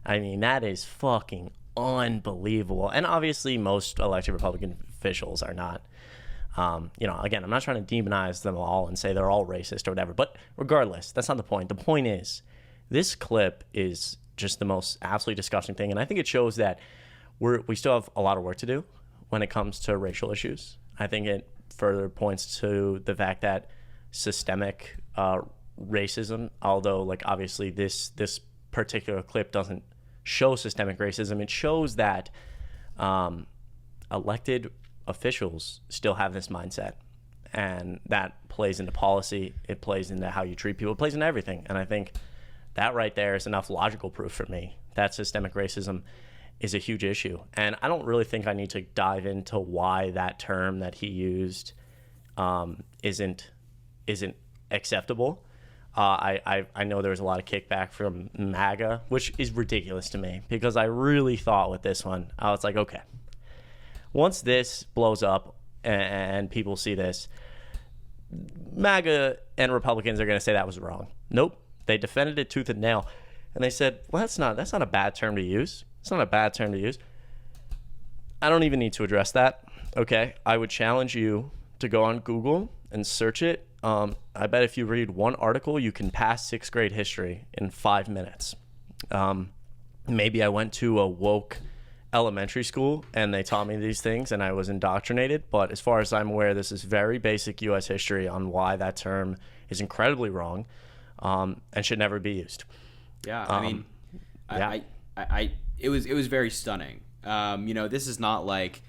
I mean, that is fucking unbelievable. And obviously, most elected Republican officials are not. Again, I'm not trying to demonize them all and say they're all racist or whatever. But regardless, that's not the point. The point is, this clip is just the most absolutely disgusting thing. And I think it shows that we still have a lot of work to do when it comes to racial issues. I think it further points to the fact that systemic racism, although obviously this particular clip doesn't show systemic racism, it shows that elected officials still have this mindset, and that plays into policy, it plays into how you treat people, it plays into everything. And I think that right there is enough logical proof for me that systemic racism is a huge issue. And I don't really think I need to dive into why that term that he used isn't acceptable. I know there was a lot of kickback from MAGA, which is ridiculous to me, because I really thought with this one, I was like, okay, once this blows up and people see this, MAGA and Republicans are going to say that was wrong. Nope. They defended it tooth and nail. And they said, well, that's not a bad term to use. It's not a bad term to use. I don't even need to address that. Okay. I would challenge you to go on Google and search it. I bet if you read one article, you can pass 6th grade history in 5 minutes. Maybe I went to a woke elementary school and they taught me these things and I was indoctrinated. But as far as I'm aware, this is very basic U.S. history on why that term is incredibly wrong and should never be used. Yeah, I mean, it was very stunning. This is not like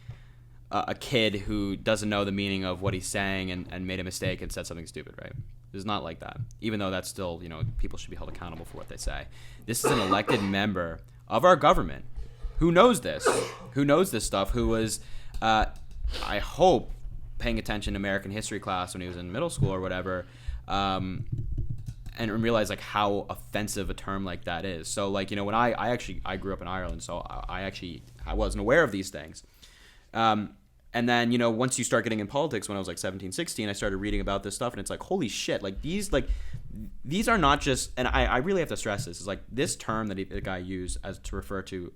a kid who doesn't know the meaning of what he's saying and made a mistake and said something stupid, right? It's not like that. Even though that's still, people should be held accountable for what they say. This is an elected member of our government who knows this stuff, who was, I hope, paying attention to American history class when he was in middle school or whatever, and realize like how offensive a term like that is. So like, when I grew up in Ireland, so I wasn't aware of these things. And then, once you start getting in politics, when I was like 17, 16, I started reading about this stuff and it's like, holy shit, like these are not just, and I really have to stress this, is like this term that the guy used as to refer to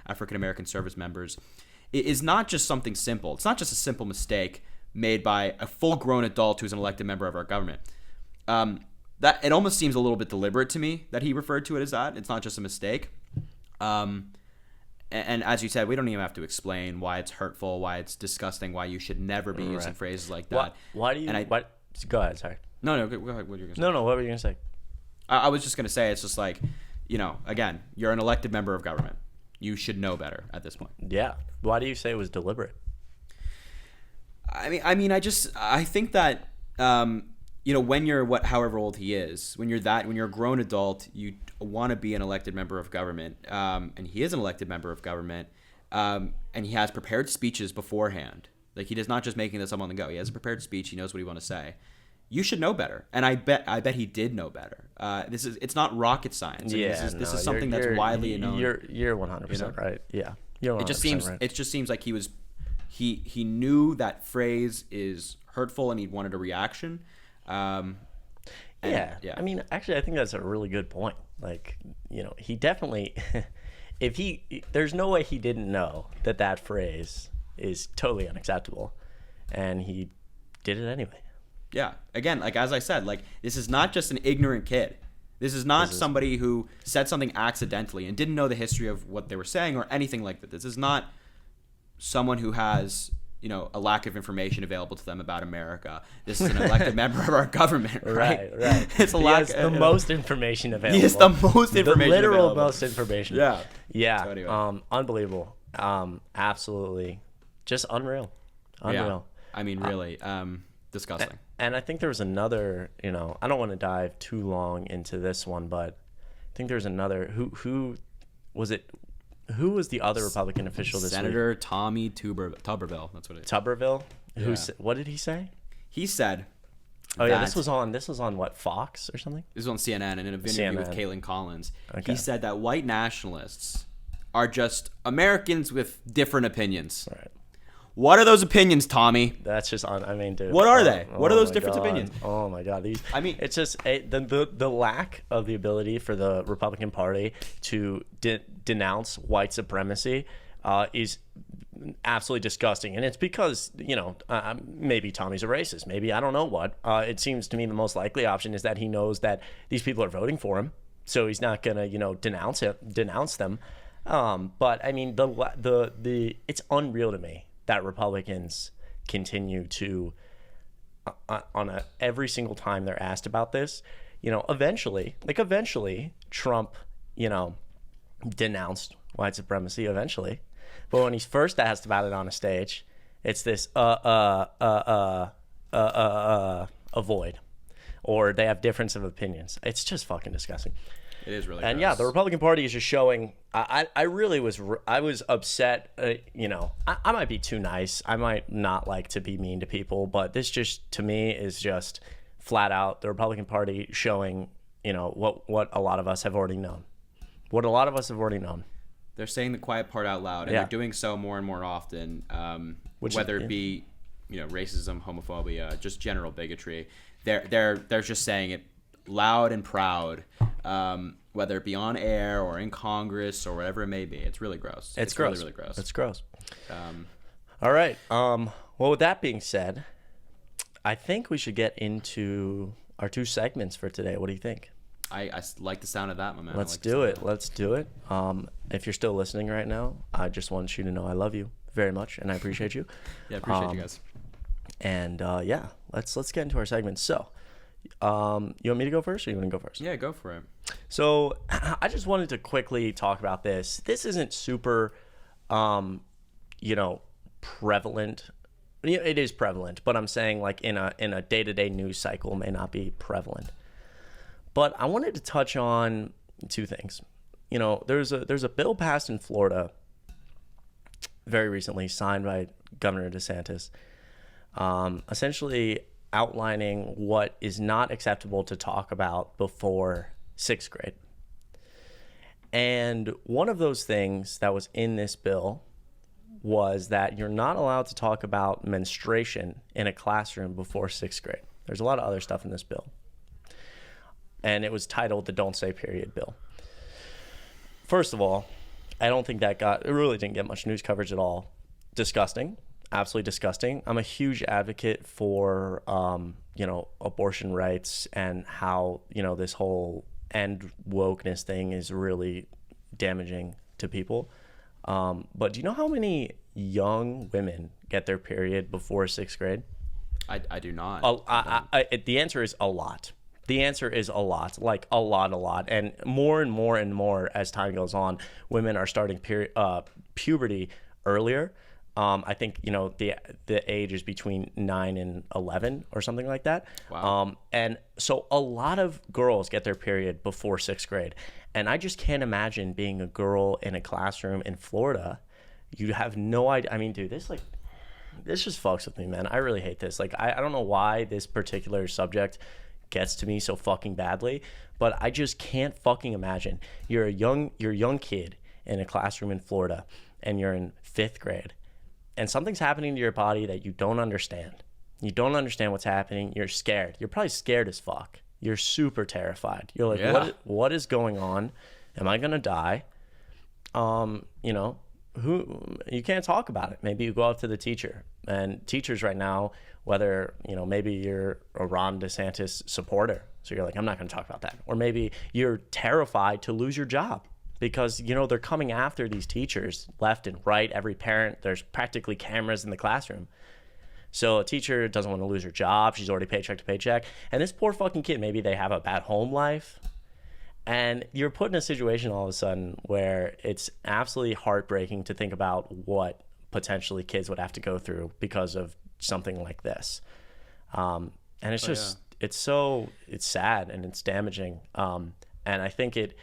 African-American service members is not just something simple. It's not just a simple mistake made by a full-grown adult who's an elected member of our government. That it almost seems a little bit deliberate to me that he referred to it as that. It's not just a mistake. And as you said, we don't even have to explain why it's hurtful, why it's disgusting, why you should never be using phrases like that. Why do you? Go ahead. Sorry. No, go ahead. What are you gonna say? No. What were you gonna say? I was just gonna say it's just like, again, you're an elected member of government. You should know better at this point. Yeah. Why do you say it was deliberate? I think that when you're however old he is, when you're a grown adult, you want to be an elected member of government, and he is an elected member of government, and he has prepared speeches beforehand. Like he does not just making this up on the go. He has a prepared speech. He knows what he wants to say. You should know better, and I bet he did know better. It's not rocket science. This is something that's widely known. You're 100% right. Yeah, you're 100% right. It just seems like he knew that phrase is hurtful and he wanted a reaction. Yeah. I mean, actually, I think that's a really good point. Like, he definitely, there's no way he didn't know that phrase is totally unacceptable, and he did it anyway. Yeah. Again, like as I said, like this is not just an ignorant kid. This is not somebody who said something accidentally and didn't know the history of what they were saying or anything like that. This is not someone who has a lack of information available to them about America. This is an elected member of our government, right? Right. It's the most information available. He has the most information The literal available. most information. Yeah. So anyway. Unbelievable. Absolutely. Just unreal. Yeah. I mean, really, disgusting. And I think there was another, I don't want to dive too long into this one, but I think there's another, who was it? Who was the other Republican official this Senator week? Tommy Tuberville. That's what it is. Tuberville? Yeah. What did he say? He said. This was on what, Fox or something? This was on CNN and in an interview with Caitlin Collins. Okay. He said that white nationalists are just Americans with different opinions. Right. What are those opinions, Tommy? That's just dude. What are they? What are those different opinions? Oh my God! It's just the lack of the ability for the Republican Party to denounce white supremacy is absolutely disgusting, and it's because maybe Tommy's a racist. Maybe I don't know what. It seems to me the most likely option is that he knows that these people are voting for him, so he's not gonna denounce them. But I mean the it's unreal to me that Republicans continue to, every single time they're asked about this, eventually Trump, denounced white supremacy eventually. But when he's first asked about it on a stage, it's this, avoid, or they have difference of opinions. It's just fucking disgusting. It is really. And gross. yeah, the Republican Party is just showing. I was upset. I might be too nice. I might not like to be mean to people, but this just to me is just flat out the Republican Party showing. What a lot of us have already known. They're saying the quiet part out loud, and they're doing so more and more often. Whether it be, racism, homophobia, just general bigotry, they're just saying it loud and proud, whether it be on air or in Congress or whatever it may be. It's really gross. It's gross. Really, really gross. It's gross. All right. Well, with that being said, I think we should get into our two segments for today. What do you think? I like the sound of that, my man. Let's like the do sound it. of that. Let's do it. If you're still listening right now, I just want you to know I love you very much and I appreciate you. Yeah, appreciate you guys. And yeah, let's get into our segment. So, you want me to go first, or you want to go first? Yeah, go for it. So, I just wanted to quickly talk about this. This isn't super, prevalent. It is prevalent, but I'm saying like in a day-to-day news cycle may not be prevalent. But I wanted to touch on two things. There's a bill passed in Florida very recently, signed by Governor DeSantis, essentially outlining what is not acceptable to talk about before 6th grade. And one of those things that was in this bill was that you're not allowed to talk about menstruation in a classroom before 6th grade. There's a lot of other stuff in this bill. And it was titled the Don't Say Period bill. First of all, I don't think it really didn't get much news coverage at all. Disgusting. Absolutely disgusting. I'm a huge advocate for, abortion rights and how, this whole end wokeness thing is really damaging to people. But do you know how many young women get their period before 6th grade? I do not. The answer is a lot. The answer is a lot, like a lot. And more as time goes on, women are starting puberty earlier. I think, the age is between 9 and 11 or something like that. Wow. And so a lot of girls get their period before 6th grade. And I just can't imagine being a girl in a classroom in Florida. You have no idea. I mean, dude, this just fucks with me, man. I really hate this. Like, I don't know why this particular subject gets to me so fucking badly, but I just can't fucking imagine. You're a young kid in a classroom in Florida, and you're in 5th grade, and something's happening to your body that you don't understand. You don't understand what's happening. You're scared. You're probably scared as fuck. You're super terrified. You're like, Yeah. what is going on? Am I gonna die? You can't talk about it. Maybe you go up to the teacher, and teachers right now, whether, maybe you're a Ron DeSantis supporter, so you're like, I'm not going to talk about that. Or maybe you're terrified to lose your job because, they're coming after these teachers left and right, every parent. There's practically cameras in the classroom. So a teacher doesn't want to lose her job. She's already paycheck to paycheck. And this poor fucking kid, maybe they have a bad home life. And you're put in a situation all of a sudden where it's absolutely heartbreaking to think about what potentially kids would have to go through because of something like this. And it's it's sad and it's damaging. And I think it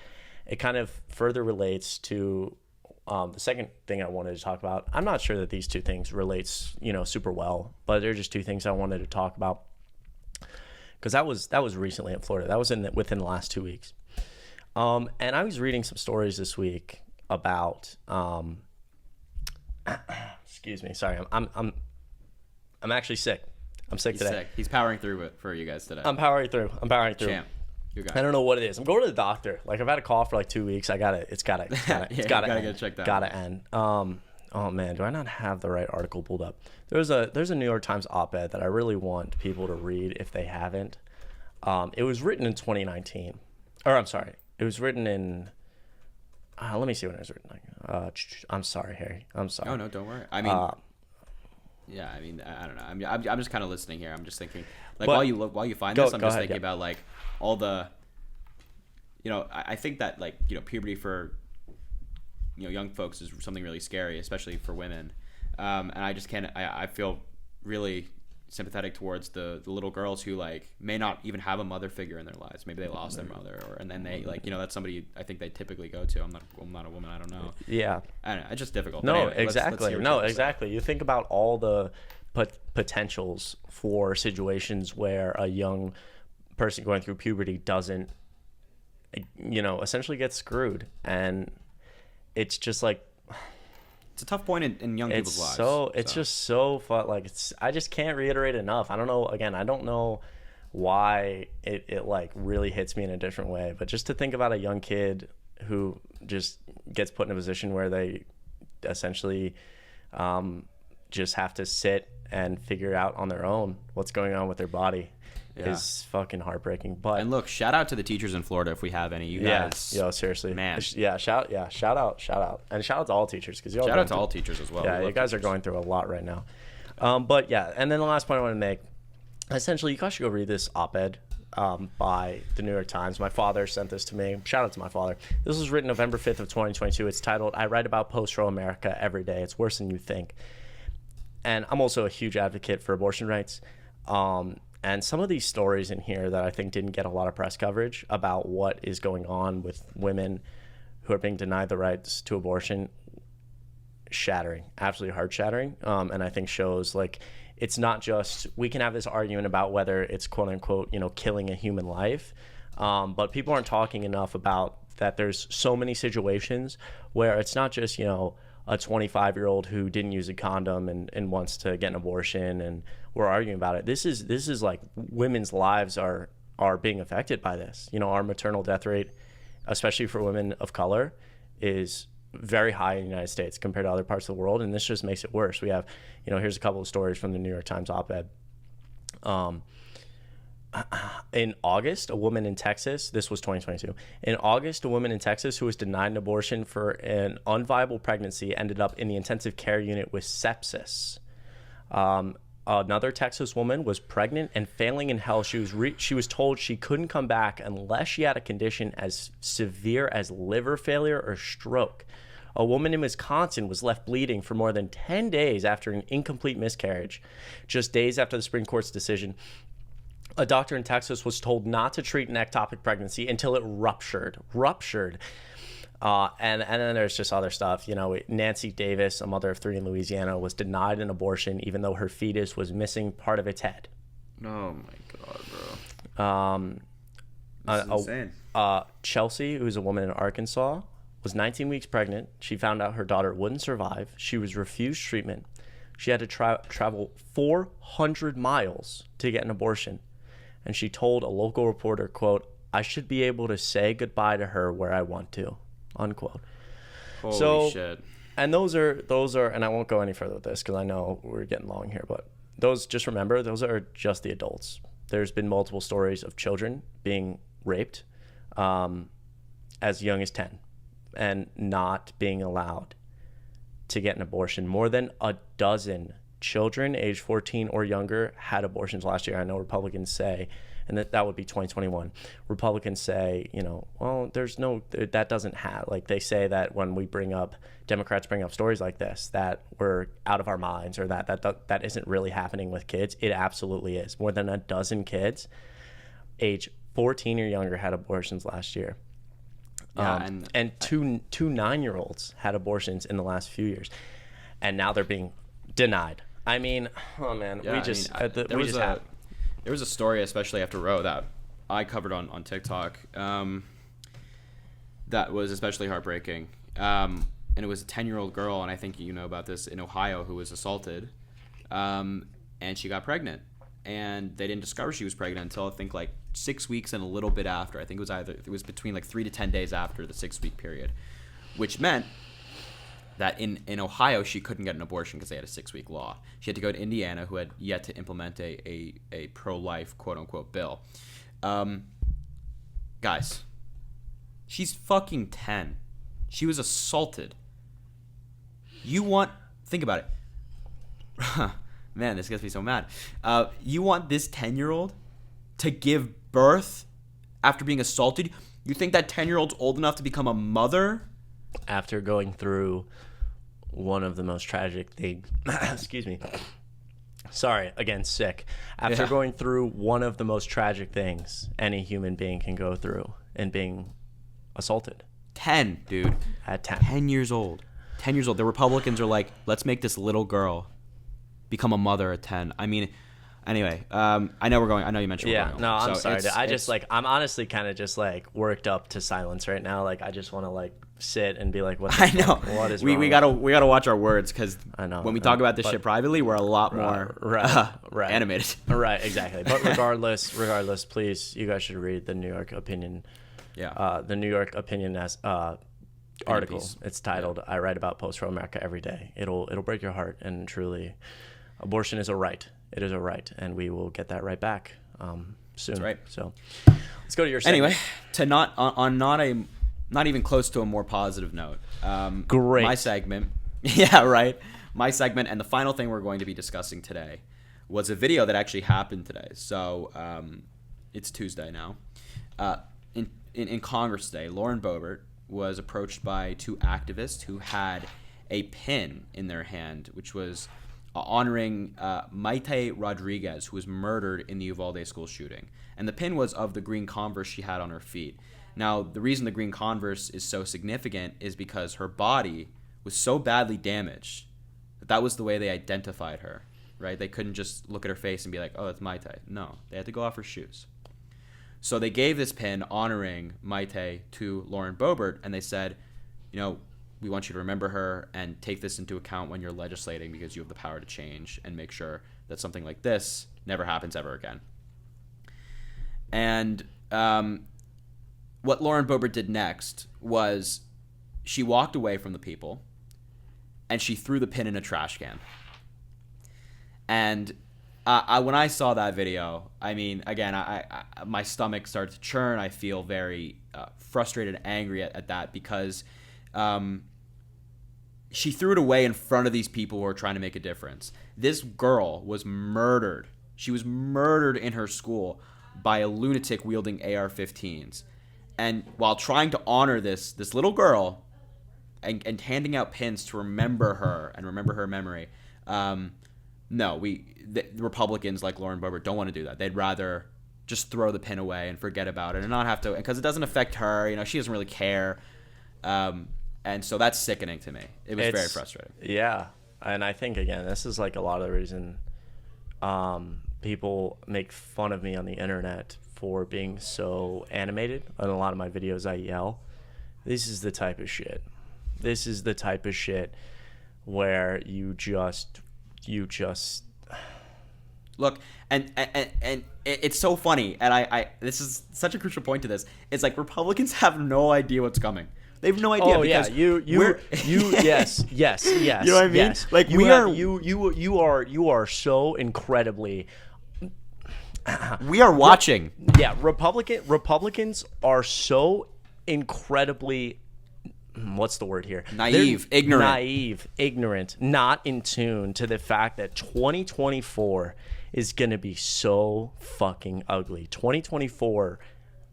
kind of further relates to the second thing I wanted to talk about. I'm not sure that these two things relates, super well, but they're just two things I wanted to talk about. Because that was recently in Florida. That was within the last 2 weeks. And I was reading some stories this week about excuse me, sorry, I'm actually sick. I'm sick today. Sick. He's powering through it for you guys today. I'm powering through. Champ. You got I don't know what it is. I'm going to the doctor. Like, I've had a cough for like 2 weeks. It's gotta gotta get checked out. Gotta end. Oh man, do I not have the right article pulled up? There's a New York Times op-ed that I really want people to read if they haven't. It was written in 2019. Or I'm sorry. It was written in let me see when it was written. I'm sorry, Harry. I'm sorry. Oh no, don't worry. I mean, I don't know. I'm just kind of listening here. I'm just thinking, like, while you find this, I'm just thinking about like all the, I think that like puberty for young folks is something really scary, especially for women. And I just can't. I feel really sympathetic towards the little girls who like may not even have a mother figure in their lives. Maybe they lost their mother, and then they like that's somebody I think they typically go to. I'm not a woman. I don't know. Yeah. I don't know. It's just difficult. No, anyway, exactly. Let's exactly. You think about all the potentials for situations where a young person going through puberty doesn't, essentially get screwed, and it's just like. It's a tough point in young people's lives. It's just so fun. Like, I just can't reiterate enough. I don't know. Again, I don't know why it like really hits me in a different way. But just to think about a young kid who just gets put in a position where they essentially just have to sit and figure out on their own what's going on with their body is fucking heartbreaking. But and look, shout out to the teachers in Florida if we have any. You guys, yo, seriously, man, shout out, and shout out to all teachers because shout out to all teachers as well. Yeah, you guys are going through a lot right now. But yeah, and then the last point I want to make, essentially, you guys should go read this op-ed by the New York Times. My father sent this to me. Shout out to my father. This was written November 5th of 2022. It's titled, "I Write About Post-Roe America Every Day. It's Worse Than You Think." And I'm also a huge advocate for abortion rights. And some of these stories in here that I think didn't get a lot of press coverage about what is going on with women who are being denied the rights to abortion, shattering, absolutely heart shattering. And I think shows like it's not just, we can have this argument about whether it's quote unquote, killing a human life. But people aren't talking enough about that there's so many situations where it's not just, a 25-year-old who didn't use a condom and wants to get an abortion and we're arguing about it. This is like women's lives are being affected by this. Our maternal death rate, especially for women of color, is very high in the United States compared to other parts of the world, and this just makes it worse. We have, here's a couple of stories from the New York Times op-ed. In August, a woman in Texas, this was 2022, in August, a woman in Texas who was denied an abortion for an unviable pregnancy ended up in the intensive care unit with sepsis. Another Texas woman was pregnant and failing in health. She was told she couldn't come back unless she had a condition as severe as liver failure or stroke. A woman in Wisconsin was left bleeding for more than 10 days after an incomplete miscarriage. Just days after the Supreme Court's decision, a doctor in Texas was told not to treat an ectopic pregnancy until it ruptured. And then there's just other stuff. Nancy Davis, a mother of 3 in Louisiana, was denied an abortion even though her fetus was missing part of its head. Oh my God, bro. This is insane. Chelsea, who's a woman in Arkansas, was 19 weeks pregnant. She found out her daughter wouldn't survive. She was refused treatment. She had to travel 400 miles to get an abortion. And she told a local reporter, quote, "I should be able to say goodbye to her where I want to," unquote. Holy shit. And those are, and I won't go any further with this because I know we're getting long here, but just remember, those are just the adults. There's been multiple stories of children being raped as young as 10 and not being allowed to get an abortion. More than a dozen children age 14 or younger had abortions last year. I know Republicans say, and that would be 2021. Republicans say, well, that doesn't have, like they say that when Democrats bring up stories like this, that we're out of our minds or that isn't really happening with kids. It absolutely is. More than a dozen kids age 14 or younger had abortions last year. Yeah, and two 9-year-olds had abortions in the last few years, and now they're being denied. I mean, oh man, yeah, there was a story, especially after Roe, that I covered on TikTok, that was especially heartbreaking. And it was a 10-year-old girl, and I think you know about this, in Ohio, who was assaulted, and she got pregnant. And they didn't discover she was pregnant until I think like 6 weeks and a little bit after. I think it was between like 3 to 10 days after the 6-week period, which meant that in Ohio she couldn't get an abortion because they had a 6-week law. She had to go to Indiana, who had yet to implement a pro-life quote unquote bill. Guys, she's fucking 10. She was assaulted. Think about it. Man, this gets me so mad. You want this 10-year-old to give birth after being assaulted? You think that 10-year-old's old enough to become a mother? After going through one of the most tragic things, excuse me. Sorry, again, sick. After going through one of the most tragic things any human being can go through and being assaulted. 10, dude. At 10. 10 years old. 10 years old. The Republicans are like, let's make this little girl become a mother at 10. I mean, anyway, I know you mentioned we're going. No, I'm sorry. I'm honestly kind of just like worked up to silence right now. Like I just want to like sit and be like, what is wrong? We gotta watch our words, because when we talk about this shit privately, we're a lot more animated. Right, exactly. But regardless, please, you guys should read the New York Opinion. Yeah. The New York Opinion article. It's titled "I Write About Post-Roe America Every Day." It'll break your heart and truly Abortion is a right. It is a right, and we will get that right back soon. That's right. So let's go to your segment. Anyway, to not even close to a more positive note. Great. My segment. Yeah, right. My segment, and the final thing we're going to be discussing today was a video that actually happened today. So it's Tuesday now. In Congress today, Lauren Boebert was approached by two activists who had a pin in their hand, which was honoring Maite Rodriguez, who was murdered in the Uvalde school shooting. And the pin was of the green Converse she had on her feet. Now, the reason the green Converse is so significant is because her body was so badly damaged that was the way they identified her, right? They couldn't just look at her face and be like, oh, that's Maite. No, they had to go off her shoes. So they gave this pin honoring Maite to Lauren Boebert, and they said, you know, we want you to remember her and take this into account when you're legislating, because you have the power to change and make sure that something like this never happens ever again. And what Lauren Boebert did next was she walked away from the people and she threw the pin in a trash can. And when I saw that video, I mean, again, my stomach started to churn. I feel very frustrated and angry at that, because she threw it away in front of these people who are trying to make a difference. This girl was murdered. She was murdered in her school by a lunatic wielding AR-15s. And while trying to honor this little girl and handing out pins to remember her and remember her memory, no, the Republicans like Lauren Boebert don't want to do that. They'd rather just throw the pin away and forget about it and not have to, because it doesn't affect her. You know, she doesn't really care. And so that's sickening to me. It's very frustrating. Yeah. And I think, again, this is like a lot of the reason people make fun of me on the internet for being so animated. On a lot of my videos, I yell. This is the type of shit. This is the type of shit where you just look, and it's so funny, and I this is such a crucial point to this. It's like Republicans have no idea what's coming. They have no idea. Oh because yeah, yes. You know what I mean? Yes. Like you are so incredibly. We are watching. Yeah, Republicans are so incredibly. What's the word here? Ignorant. Naive, ignorant, not in tune to the fact that 2024 is going to be so fucking ugly. 2024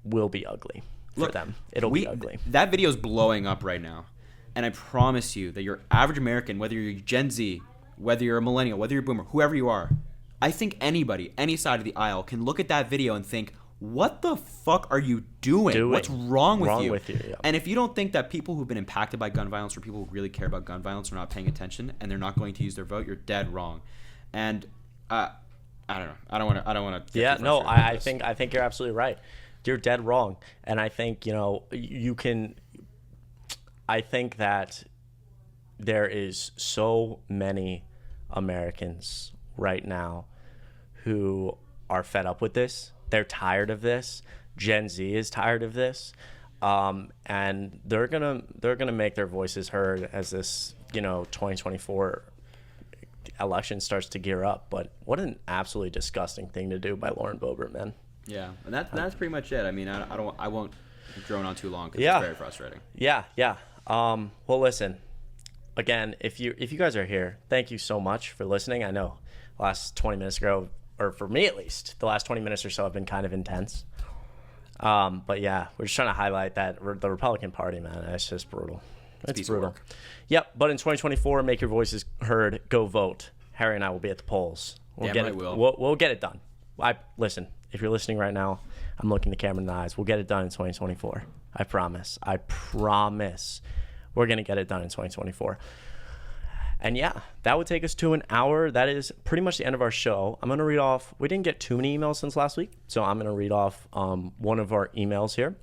will be ugly for them. It'll be ugly. That video is blowing up right now. And I promise you that your average American, whether you're Gen Z, whether you're a millennial, whether you're a boomer, whoever you are, I think anybody, any side of the aisle, can look at that video and think, what the fuck are you doing? What's wrong with you? Yeah. And if you don't think that people who've been impacted by gun violence or people who really care about gun violence are not paying attention and they're not going to use their vote, you're dead wrong. And I don't know. I don't want to. Yeah, no, I think you're absolutely right. You're dead wrong. And I think, you can. I think that there is so many Americans right now who are fed up with this. They're tired of this. Gen Z is tired of this, and they're gonna make their voices heard as this 2024 election starts to gear up. But what an absolutely disgusting thing to do by Lauren Boebert, man. Yeah, and that's pretty much it. I mean, I won't drone on too long because it's very frustrating. Yeah. Well, listen. Again, if you guys are here, thank you so much for listening. I know last 20 minutes ago, or for me at least, the last 20 minutes or so have been kind of intense. But yeah, we're just trying to highlight that the Republican Party, man, it's just brutal. It's brutal. Yep, but in 2024, make your voices heard. Go vote. Harry and I will be at the polls. We'll get it done. Listen, if you're listening right now, I'm looking the camera in the eyes. We'll get it done in 2024. I promise. We're going to get it done in 2024. And yeah, that would take us to an hour. That is pretty much the end of our show. I'm going to read off. We didn't get too many emails since last week, so I'm going to read off one of our emails here.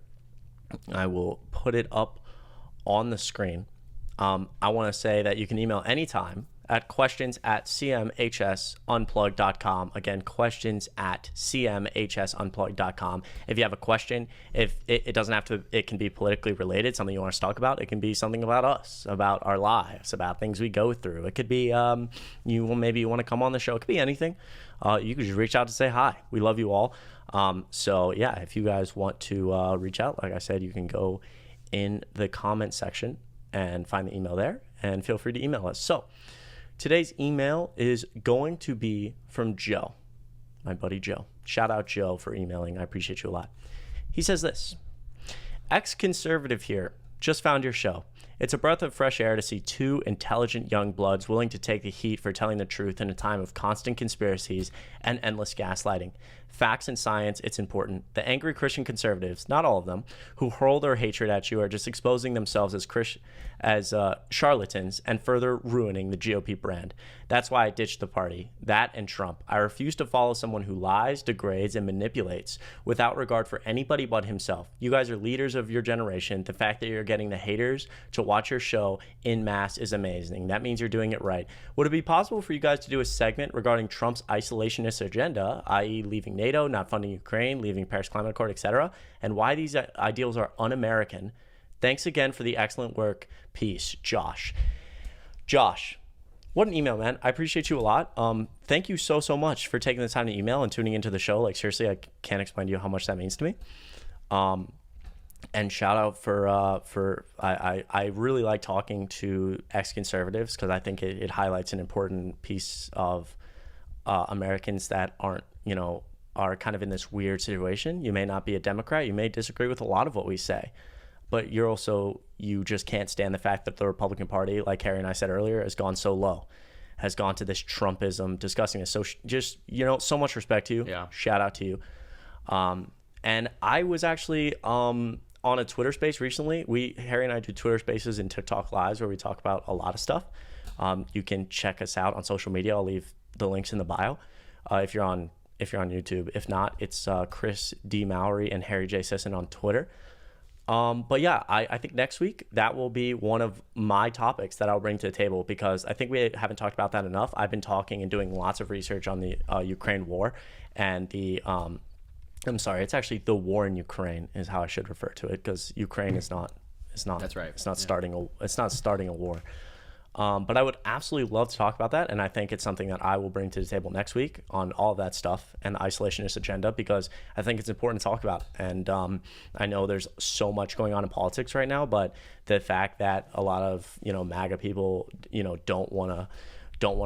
I will put it up on the screen. I want to say that you can email anytime at questions@cmhsunplugged.com. Again, questions@cmhsunplugged.com. If you have a question, if it doesn't have to, it can be politically related, something you want us to talk about. It can be something about us, about our lives, about things we go through. It could be maybe you want to come on the show. It could be anything. You could just reach out to say hi. We love you all. So yeah, if you guys want to reach out, like I said, you can go in the comment section and find the email there, and feel free to email us. So today's email is going to be from Joe, my buddy Joe. Shout out Joe for emailing. I appreciate you a lot. He says this: ex-conservative here, just found your show. It's a breath of fresh air to see two intelligent young bloods willing to take the heat for telling the truth in a time of constant conspiracies and endless gaslighting. Facts and science, it's important. The angry Christian conservatives, not all of them, who hurl their hatred at you are just exposing themselves as charlatans and further ruining the GOP brand. That's why I ditched the party. That and Trump. I refuse to follow someone who lies, degrades, and manipulates without regard for anybody but himself. You guys are leaders of your generation. The fact that you're getting the haters to watch your show in mass is amazing. That means you're doing it right. Would it be possible for you guys to do a segment regarding Trump's isolationist agenda, i.e. leaving NATO, not funding Ukraine, leaving Paris Climate Accord, etc., and why these ideals are un-American? Thanks again for the excellent work. Peace, Josh. Josh, what an email, man. I appreciate you a lot. Thank you so much for taking the time to email and tuning into the show. Like, seriously, I can't explain to you how much that means to me. And shout out I really like talking to ex-conservatives because I think it highlights an important piece of Americans that aren't, are kind of in this weird situation. You may not be a Democrat. You may disagree with a lot of what we say, but you just can't stand the fact that the Republican Party, like Harry and I said earlier, has gone so low, has gone to this Trumpism, discussing this. So just, so much respect to you. Yeah. Shout out to you. And I was actually on a Twitter space recently. Harry and I do Twitter spaces and TikTok lives where we talk about a lot of stuff. You can check us out on social media. I'll leave the links in the bio if you're on YouTube. If not, it's Chris D. Mowry and Harry J. Sisson on Twitter. But yeah, I think next week that will be one of my topics that I'll bring to the table because I think we haven't talked about that enough. I've been talking and doing lots of research on the Ukraine war and the I'm sorry, it's actually the war in Ukraine is how I should refer to it because Ukraine is not. That's right. It's not starting a war. But I would absolutely love to talk about that, and I think it's something that I will bring to the table next week on all of that stuff and the isolationist agenda because I think it's important to talk about. And I know there's so much going on in politics right now, but the fact that a lot of MAGA people don't want to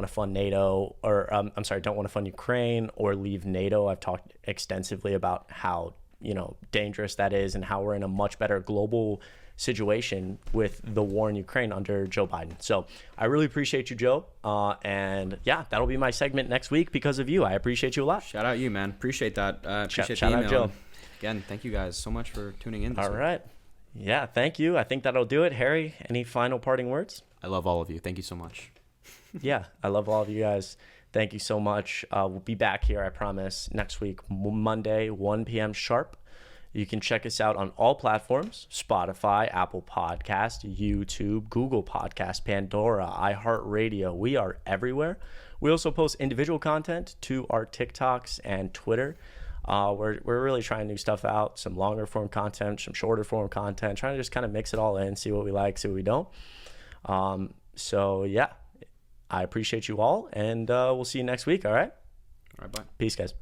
fund NATO or don't want to fund Ukraine or leave NATO. I've talked extensively about how dangerous that is and how we're in a much better global situation with the war in Ukraine under Joe Biden. So I really appreciate you, Joe. And yeah, that'll be my segment next week because of you. I appreciate you a lot. Shout out you, man. Appreciate that. Appreciate shout the out email. Joe. Again, thank you guys so much for tuning in. All right. Yeah, thank you. I think that'll do it. Harry, any final parting words? I love all of you. Thank you so much. Yeah, I love all of you guys. Thank you so much. We'll be back here, I promise, next week, Monday, 1 p.m. sharp. You can check us out on all platforms: Spotify, Apple Podcast, YouTube, Google Podcast, Pandora, iHeartRadio. We are everywhere. We also post individual content to our TikToks and Twitter. We're really trying new stuff out, some longer form content, some shorter form content, trying to just kind of mix it all in, see what we like, see what we don't. So yeah, I appreciate you all, and we'll see you next week. All right? All right, bye. Peace, guys.